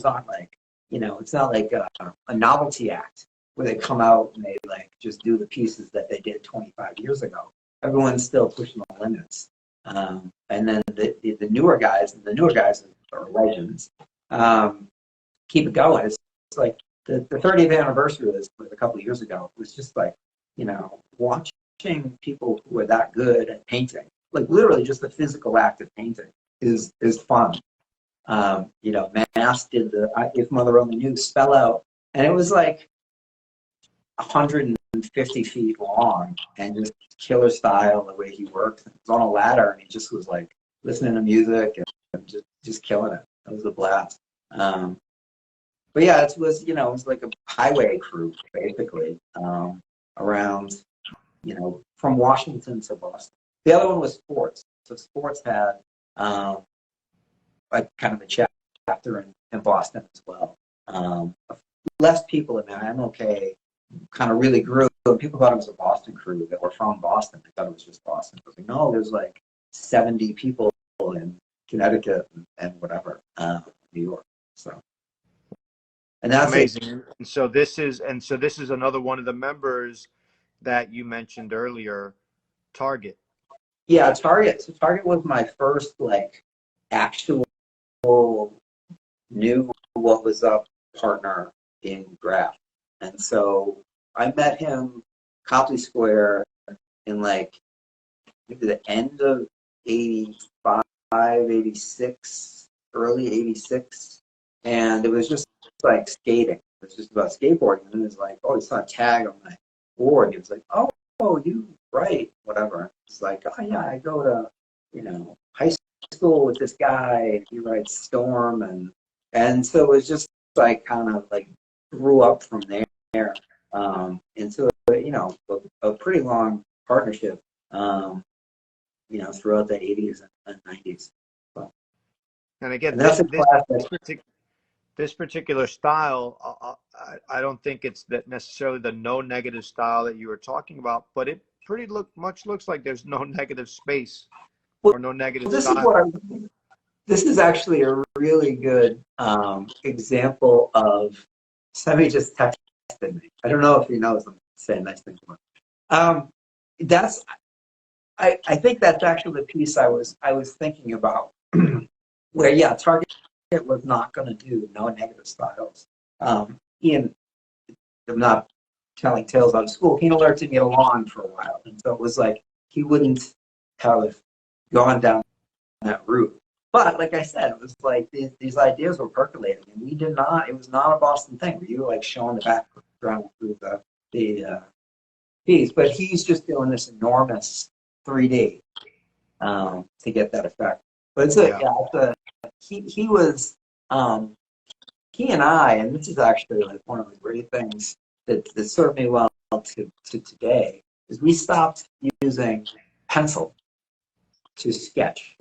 aren't like, it's not like a novelty act where they come out and they like just do the pieces that they did 25 years ago. Everyone's still pushing the limits. And then the newer guys are legends. Keep it going. It's like, the 30th anniversary was a couple of years ago. It was just like, watching people who are that good at painting, like literally just the physical act of painting is fun. Mass did the If Mother Only Knew spell out, and it was like 150 feet long and just killer style the way he worked. It was on a ladder and he just was like listening to music and just killing it. It was a blast. But yeah, it was like a highway crew basically, around, from Washington to Boston. The other one was Sports. So Sports had like kind of a chapter after in Boston as well. Less people in MMOK kind of really grew, and people thought it was a Boston crew that were from Boston. They thought it was just Boston. I was like, no, there's like 70 people in Connecticut and whatever, New York. So, and that's amazing. it. And so this is another one of the members that you mentioned earlier, Target. Yeah, Target. So Target was my first like actual knew what was up partner in Graph. And so I met him Copley Square in like maybe the end of 85, 86, early 86. And it was just like skating. It was just about skateboarding. And it was like, oh, he saw a tag on my board. He was like, oh, you right, whatever. It's like, oh yeah, I go to, high school with this guy. He writes Storm, and so it was just like kind of like grew up from there into a pretty long partnership. Throughout the 80s and 90s. So, And again, and that's this particular style, I don't think it's that necessarily the no negative style that you were talking about, but it pretty much looks like there's no negative space or no negative style. This is actually a really good example of somebody just texted me. I don't know if he knows I'm saying nice things about. I think that's actually the piece I was thinking about, where Target was not going to do no negative styles. Ian, I'm not telling tales out of school. He learned to get along for a while, and so it was like he wouldn't have gone down that route. But like I said, it was like these ideas were percolating, and we did not. It was not a Boston thing. We were like showing the background through the piece, but he's just doing this enormous 3D to get that effect. But he was he and I, and this is actually like one of the great things that served me well to today, is we stopped using pencil to sketch.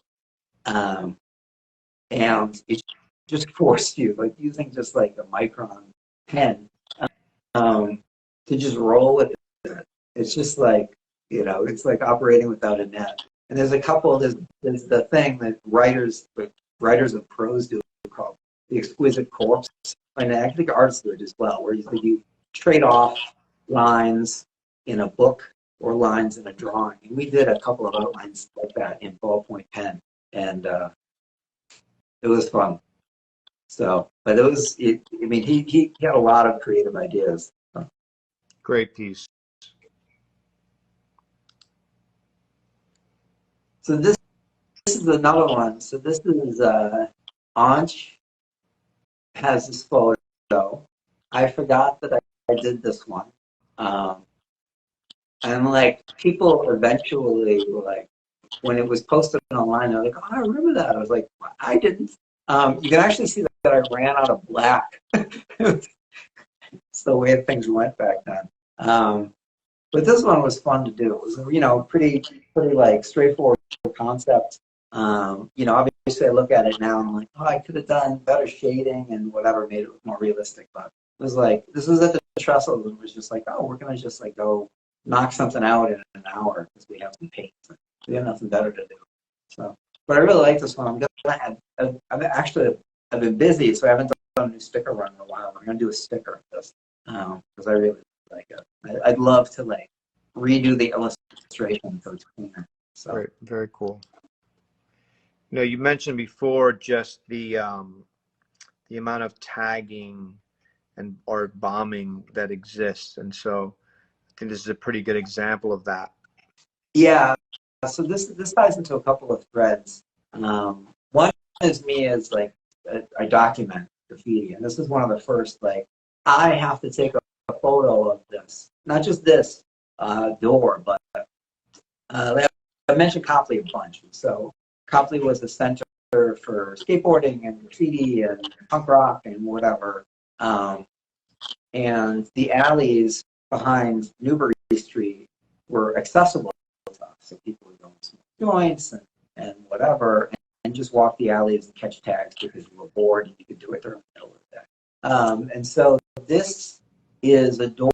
And it just forced you, like using just like a Micron pen, to just roll with it. It's just like, it's like operating without a net. And there's there's the thing that writers and pros do called the exquisite corpse. And I think artists do it as well, where you trade off lines in a book or lines in a drawing. And we did a couple of outlines like that in ballpoint pen. And it was fun. So, but he had a lot of creative ideas. Great piece. So this is another one. So this is Anch has this photo. I forgot that I did this one. And like people eventually were like, when it was posted online, they're like, oh, I remember that. I was like, well, I didn't. You can actually see that I ran out of black. It's the way things went back then. But this one was fun to do. It was, pretty like straightforward concept. Obviously I look at it now and I'm like, oh, I could have done better shading and whatever, made it more realistic. But it was like, this was at the Trestle, and it was just like, oh, we're going to just like go knock something out in an hour because we have some paint. We have nothing better to do. So, but I really like this one. I've been busy, so I haven't done a new sticker run in a while. I'm going to do a sticker of this because I really like it. I'd love to like redo the illustration so it's cleaner. So. Very, very cool. You mentioned before just the amount of tagging or bombing that exists, and so I think this is a pretty good example of that. Yeah. So this ties into a couple of threads. One is me as like I document graffiti, and this is one of the first like I have to take a photo of this, not just this door, but I mentioned Copley a bunch. So Copley was the center for skateboarding and graffiti and punk rock and whatever, and the alleys behind Newbury Street were accessible to us, so people would go and smoke joints and whatever. just walk the alleys and catch tags because you were bored and you could do it during the middle of the day. And so this is a door.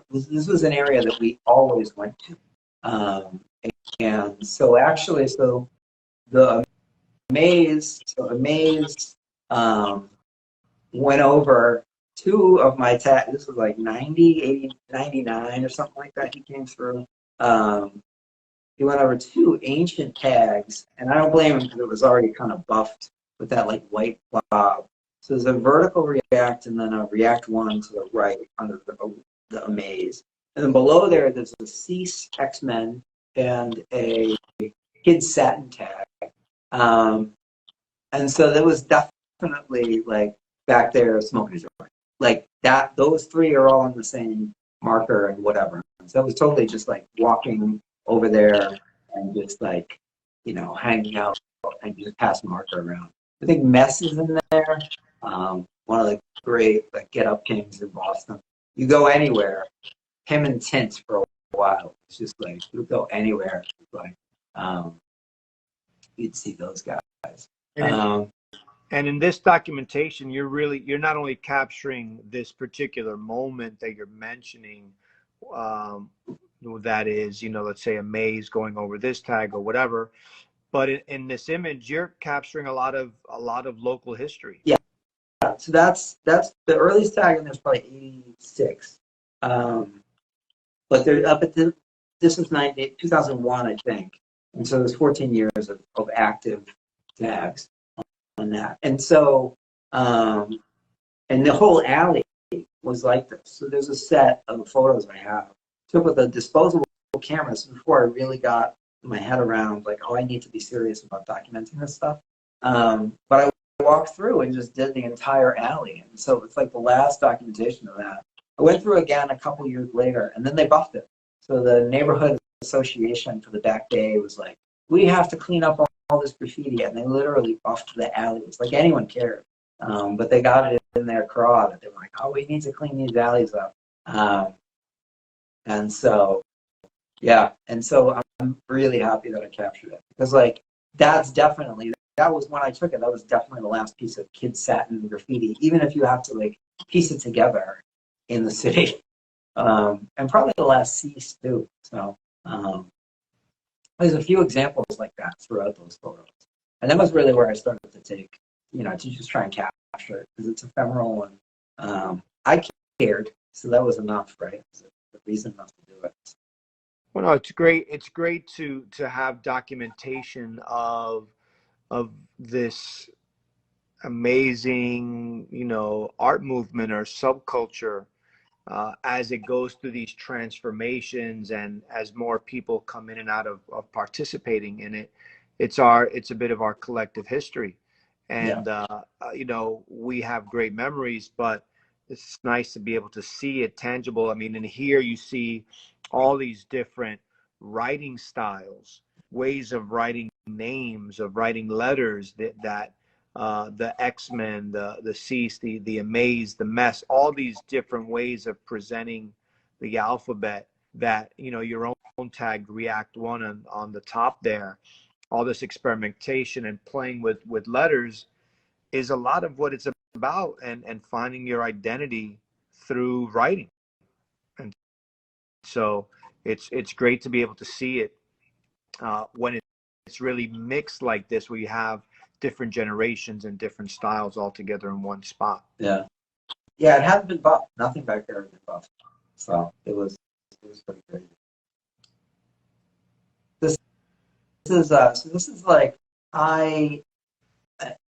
This was an area that we always went to. And so actually, so the Amaze went over two of my tags. This was like 90, 80, 99 or something like that. He came through. He went over two ancient tags, and I don't blame him because it was already kind of buffed with that like white blob. So there's a vertical react and then a react one to the right under the Amaze. And then below there's a Cease X-Men and a Kid Satin tag. And so there was definitely like back there smoking a joint. Like that, those three are all on the same marker and whatever. So it was totally just like walking over there and just like, you know, hanging out and just pass marker around. I think Mess is in there. One of the great like Get Up Kings in Boston. You go anywhere, him and Tint for a while. It's just like you go anywhere. It's like you'd see those guys. And in this documentation, you're not only capturing this particular moment that you're mentioning, that is, you know, let's say a maze going over this tag or whatever, but in this image, you're capturing a lot of local history. Yeah. So that's the earliest tag, and there's probably 86. But they're up at this was 2001, I think, and so there's 14 years of active tags on that. And so, and the whole alley was like this. So there's a set of photos I have took with a disposable camera. So before I really got my head around like, oh, I need to be serious about documenting this stuff. But I walked through and just did the entire alley. And so it's like the last documentation of that. I went through again a couple years later, and then they buffed it. So the neighborhood association for the Back Bay was like, we have to clean up all this graffiti, and they literally buffed the alleys. Like anyone cared. But they got it in their craw that they were like, oh, we need to clean these alleys up. And so, yeah. And so I'm really happy that I captured it. Because like, that was when I took it. That was definitely the last piece of Kid Satin graffiti, even if you have to like piece it together in the city. And probably the last Cease too. So there's a few examples like that throughout those photos. And that was really where I started to take, you know, to just try and capture it because it's ephemeral, and I cared, so that was enough, right? It was a reason enough to do it. Well, no, it's great. It's great to have documentation of this amazing, you know, art movement or subculture as it goes through these transformations, and as more people come in and out of participating in it. It's a bit of our collective history. And you know, we have great memories, but it's nice to be able to see it tangible. I mean, and here you see all these different writing styles, ways of writing names, of writing letters, that the X-Men, the Cease, the Amaze, the Mess, all these different ways of presenting the alphabet, that, you know, your own tag React One on the top there, all this experimentation and playing with letters is a lot of what it's about, and finding your identity through writing. And so it's great to be able to see it when it's really mixed like this, where you have different generations and different styles all together in one spot. Yeah, it hadn't been buffed. Nothing back there had been buffed, so it was pretty crazy. This is like I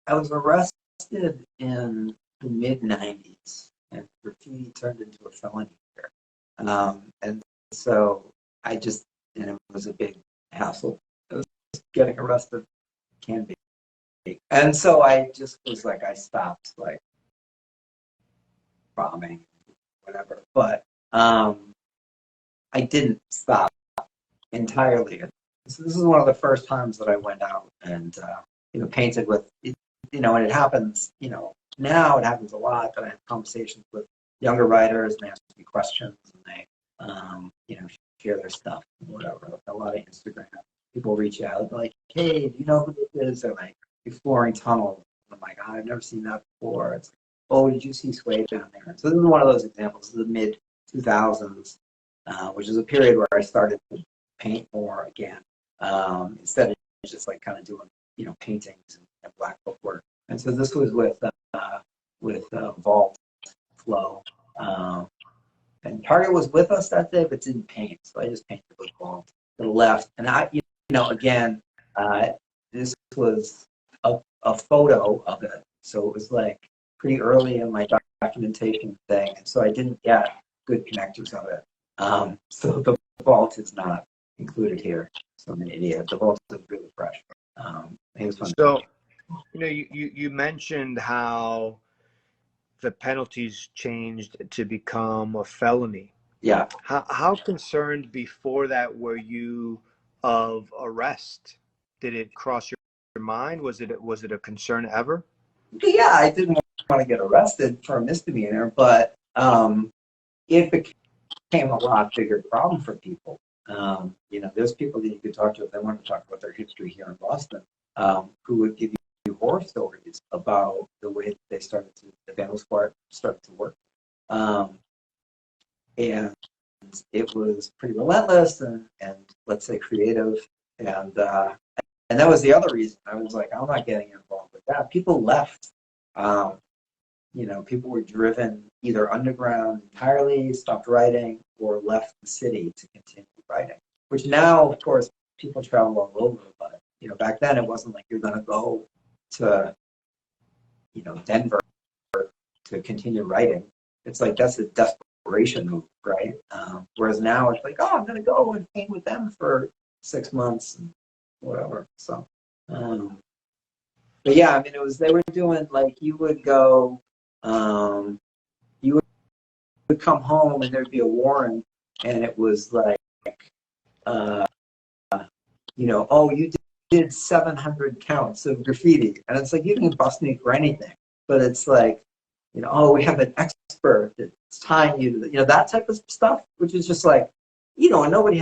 was arrested in the mid '90s, and graffiti turned into a felony here, and so I just, and it was a big hassle. It was getting arrested, can be, and so I just was like, I stopped like bombing, whatever, but I didn't stop entirely. So this is one of the first times that I went out and you know, painted with, you know, and it happens, you know, now it happens a lot that I have conversations with younger writers, and they ask me questions, and they you know, share their stuff, whatever. A lot of Instagram. You people reach out like, hey, do you know who this is? They're like exploring tunnels. I'm like, oh, I've never seen that before. It's like, oh, did you see Sway down there? So this is one of those examples of the mid 2000s, which is a period where I started to paint more again, instead of just like kind of doing, you know, paintings and black book work. And so this was with Vault Flow. And Target was with us that day, but didn't paint. So I just painted with Vault to the left. And I, you know, again, this was a photo of it. So it was like pretty early in my documentation thing. And so I didn't get good connectors of it. So the Vault is not included here. So I'm an idiot. The Vault is really fresh. It was fun. So, you know, you mentioned how the penalties changed to become a felony. Yeah. How concerned before that were you of arrest? Did it cross your mind? Was it a concern ever? Yeah, I didn't want to get arrested for a misdemeanor, but it became a lot bigger problem for people. You know, there's people that you could talk to if they want to talk about their history here in Boston, who would give you horror stories about the way that they started to, the vandal squad started to work. And it was pretty relentless and let's say creative. And that was the other reason. I was like, I'm not getting involved with that. People left. You know, people were driven either underground entirely, stopped writing, or left the city to continue writing. Which now, of course, people travel all over. But, you know, back then it wasn't like you're going to go to, you know, Denver to continue writing. It's like that's a desperation move, right? Whereas now it's like, oh, I'm going to go and paint with them for 6 months and whatever. So, but yeah, I mean, it was, they were doing like, you would go, you would come home and there'd be a warrant and it was like, you know, oh, you did 700 counts of graffiti. And it's like, you didn't bust me for anything. But it's like, you know, oh, we have an expert that's tying you to the, you know, that type of stuff, which is just like, you know, and nobody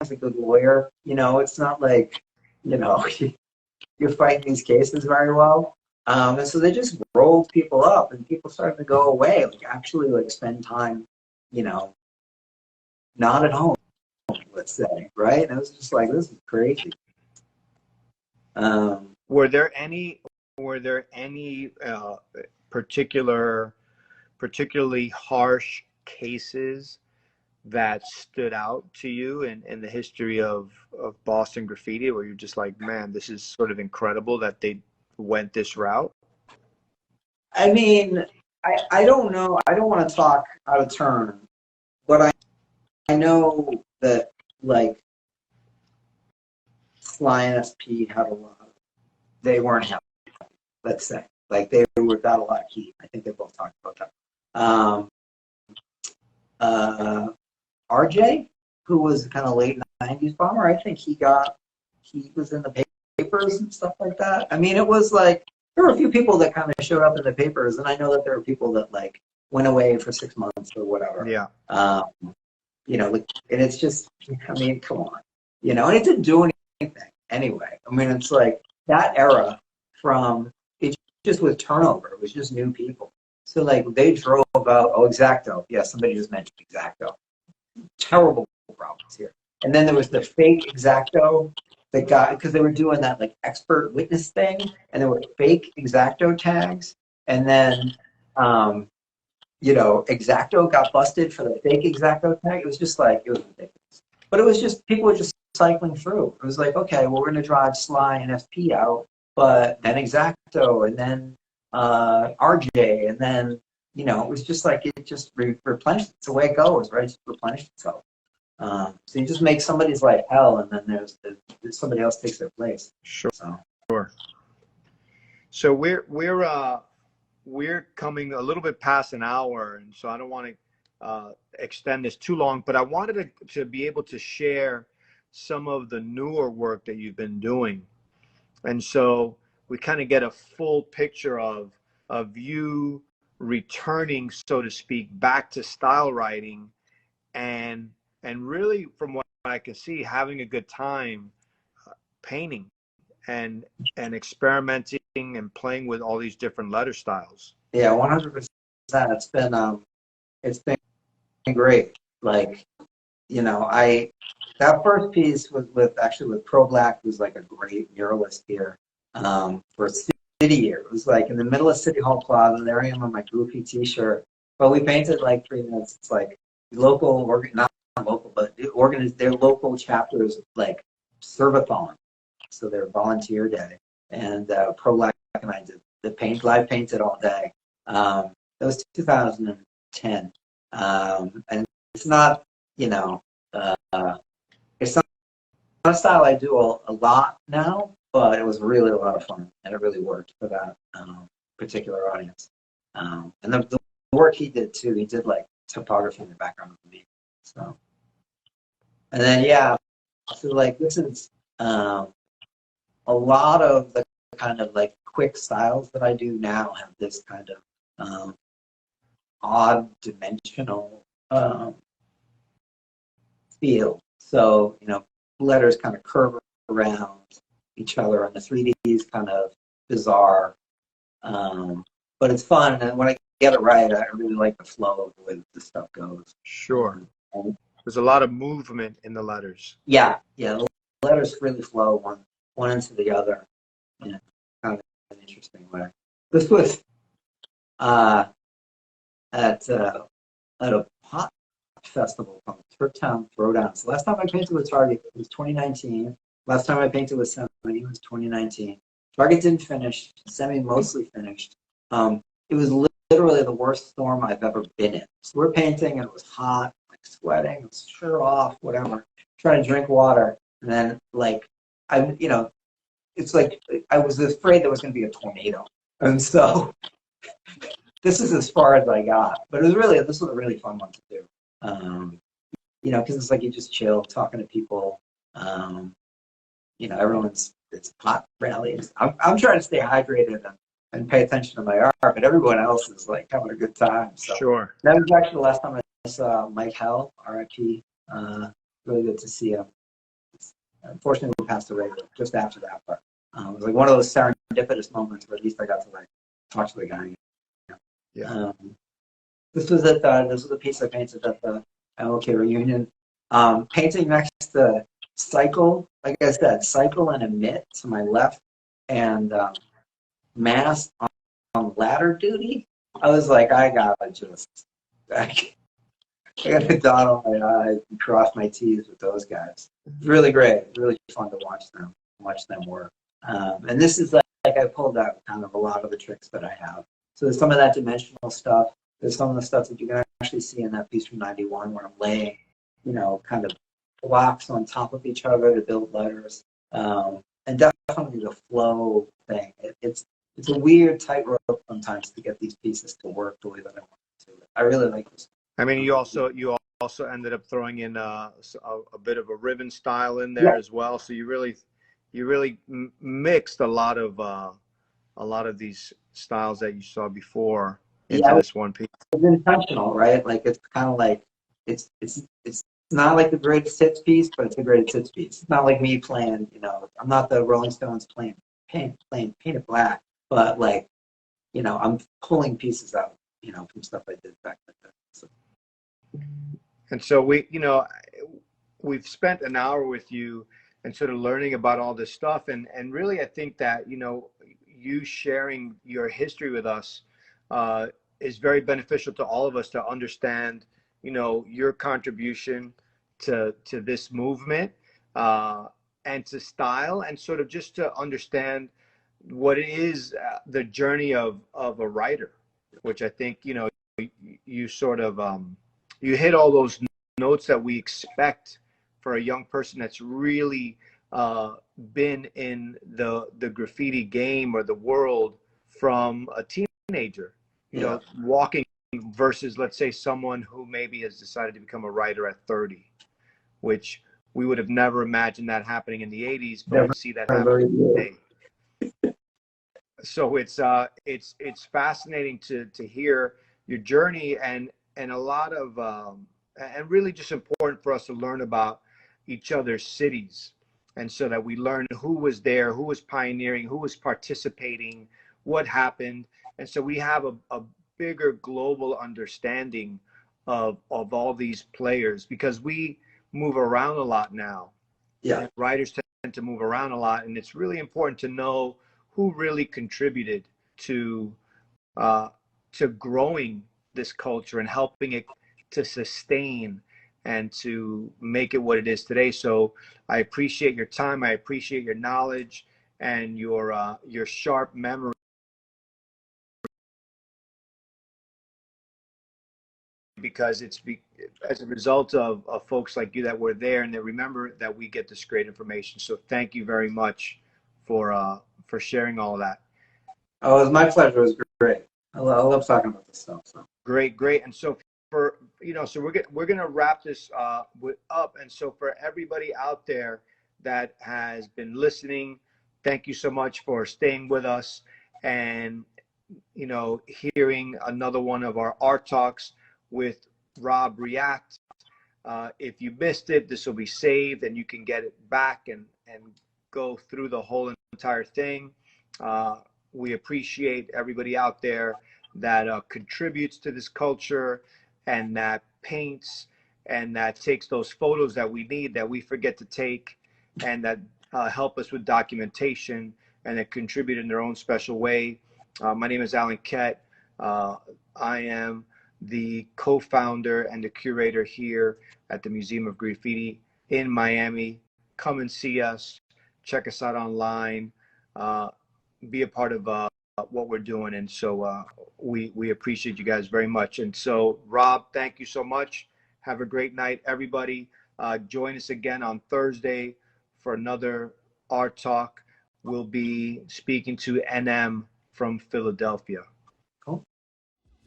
has a good lawyer. You know, it's not like, you know, you're fighting these cases very well. And so they just rolled people up and people started to go away, like actually like spend time, you know, not at home, let's say, right? And it was just like, this is crazy. Were there any particularly harsh cases that stood out to you in the history of Boston graffiti, where you're just like, man, this is sort of incredible that they went this route? I mean, I don't know. I don't want to talk out of turn, but I know that like Sly and SP had a lot. They weren't happy, let's say. Like they were got a lot of heat. I think they both talked about that. RJ, who was kind of late 90s bomber, I think he was in the papers and stuff like that. I mean, it was like, there were a few people that kind of showed up in the papers, and I know that there were people that like went away for 6 months or whatever. Yeah. You know, like, and it's just, I mean, come on, you know, and it didn't do anything anyway. I mean, it's like that era it just was turnover. It was just new people. So like they drove out, oh, X-Acto. Yeah, somebody just mentioned X-Acto. Terrible problems here. And then there was the fake X-Acto that got, because they were doing that like expert witness thing, and there were fake X-Acto tags. And then, you know, X-Acto got busted for the fake X-Acto tag. It was just like, it was ridiculous. But it was just, people were just cycling through. It was like, okay, well, we're going to drive Sly and SP out, but then X-Acto, and then RJ, and then, you know, it was just like, it just replenished. It's the way it goes, right? It just replenished itself. So you just make somebody's life hell, and then there's somebody else takes their place. Sure. So we're coming a little bit past an hour, and so I don't want to extend this too long, but I wanted to be able to share some of the newer work that you've been doing. And so we kind of get a full picture of you returning, so to speak, back to style writing, and really, from what I can see, having a good time painting and experimenting and playing with all these different letter styles. Yeah, 100%. It's been great. Like, you know, that first piece was with Pro Black, who's like a great muralist here, for City Year. It was like in the middle of City Hall Plaza. There I am on my Goofy T-shirt. But we painted like 3 minutes. It's like local, not local, but their local chapters like serve-a-thon. So their volunteer day. And Pro Black and I did live painted all day. It was 2010. And it's not, you know, it's not a style I do a lot now, but it was really a lot of fun, and it really worked for that particular audience. And the work he did too, he did like topography in the background of the video. So, and then yeah, so like this is a lot of the kind of like quick styles that I do now have this kind of odd dimensional feel. So, you know, letters kind of curve around each other, and the 3D is kind of bizarre. But it's fun, and when I get it right, I really like the flow of the way the stuff goes. Sure. There's a lot of movement in the letters. Yeah, the letters really flow one into the other in kind of an interesting way. This was at a pop festival called Turktown Throwdown. So last time I painted with Target was 2019. Last time I painted with Semi was 2019. Target didn't finish. Semi mostly finished. It was literally the worst storm I've ever been in. So we're painting and it was hot, like sweating, shirt off, whatever. Trying to drink water, and then like it's like I was afraid there was going to be a tornado, and so this is as far as I got. But this was a really fun one to do. Because it's like you just chill, talking to people. It's hot rallies. I'm trying to stay hydrated and pay attention to my art, but everyone else is like having a good time. So sure. That was actually the last time I saw Mike Hell, RIP. Really good to see him. Unfortunately, he passed away just after that, but it was like one of those serendipitous moments where at least I got to like talk to the guy. Yeah. This was a piece I painted at the MLK reunion. Painting next to Cycle, like I said, Cycle and Emit to my left, and Mass on ladder duty. I was like, I gotta dot all my I's and cross my T's with those guys. It's really great. It's really fun to watch them work. And this is like I pulled out kind of a lot of the tricks that I have. So there's some of that dimensional stuff. There's some of the stuff that you can actually see in that piece from '91 where I'm laying, kind of blocks on top of each other to build letters. And definitely the flow thing. It's a weird tightrope sometimes to get these pieces to work the way that I want them to. I really like this. I mean, you also ended up throwing in a bit of a ribbon style in there as well. So you really mixed a lot of these styles that you saw before into this one piece. It's intentional, right? Like it's kind of like it's not like the greatest hits piece, but it's the greatest hits piece. It's not like me playing, I'm not the Rolling Stones playing Paint It Black, but like, I'm pulling pieces out, from stuff I did back then. So. And so we've spent an hour with you and sort of learning about all this stuff. And really, I think that, you sharing your history with us is very beneficial to all of us to understand, your contribution to this movement and to style, and sort of just to understand what it is, the journey of a writer, which I think, you sort of, you hit all those notes that we expect for a young person that's really been in the graffiti game or the world from a teenager, walking versus, let's say, someone who maybe has decided to become a writer at 30, which we would have never imagined that happening in the 80s, but we see that happening today. So it's fascinating to hear your journey and a lot of and really just important for us to learn about each other's cities. And so that we learn who was there, who was pioneering, who was participating, what happened. And so we have a bigger global understanding of all these players, because we move around a lot now. Yeah. And writers tend to move around a lot, and it's really important to know who really contributed to growing this culture and helping it to sustain and to make it what it is today. So I appreciate your time. I appreciate your knowledge and your sharp memory, because it's as a result of folks like you that were there and that remember that we get this great information. So thank you very much for sharing all of that. Oh, it was my pleasure. It was great. I love talking about this stuff. So. Great. And so so we're gonna wrap this up. And so for everybody out there that has been listening, thank you so much for staying with us and hearing another one of our art talks with Rob React. If you missed it, this will be saved and you can get it back and go through the whole entire thing. We appreciate everybody out there that contributes to this culture and that paints and that takes those photos that we need, that we forget to take, and that help us with documentation and that contribute in their own special way. My name is Alan Kett. I am the co-founder and the curator here at the Museum of Graffiti in Miami. Come and see us. Check us out online. Be a part of what we're doing. And so we appreciate you guys very much. And so, Rob, thank you so much. Have a great night, everybody. Join us again on Thursday for another art talk. We'll be speaking to NM from Philadelphia. Cool.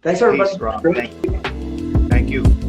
Thanks, everybody. Peace, Rob. Thank you. Thank you.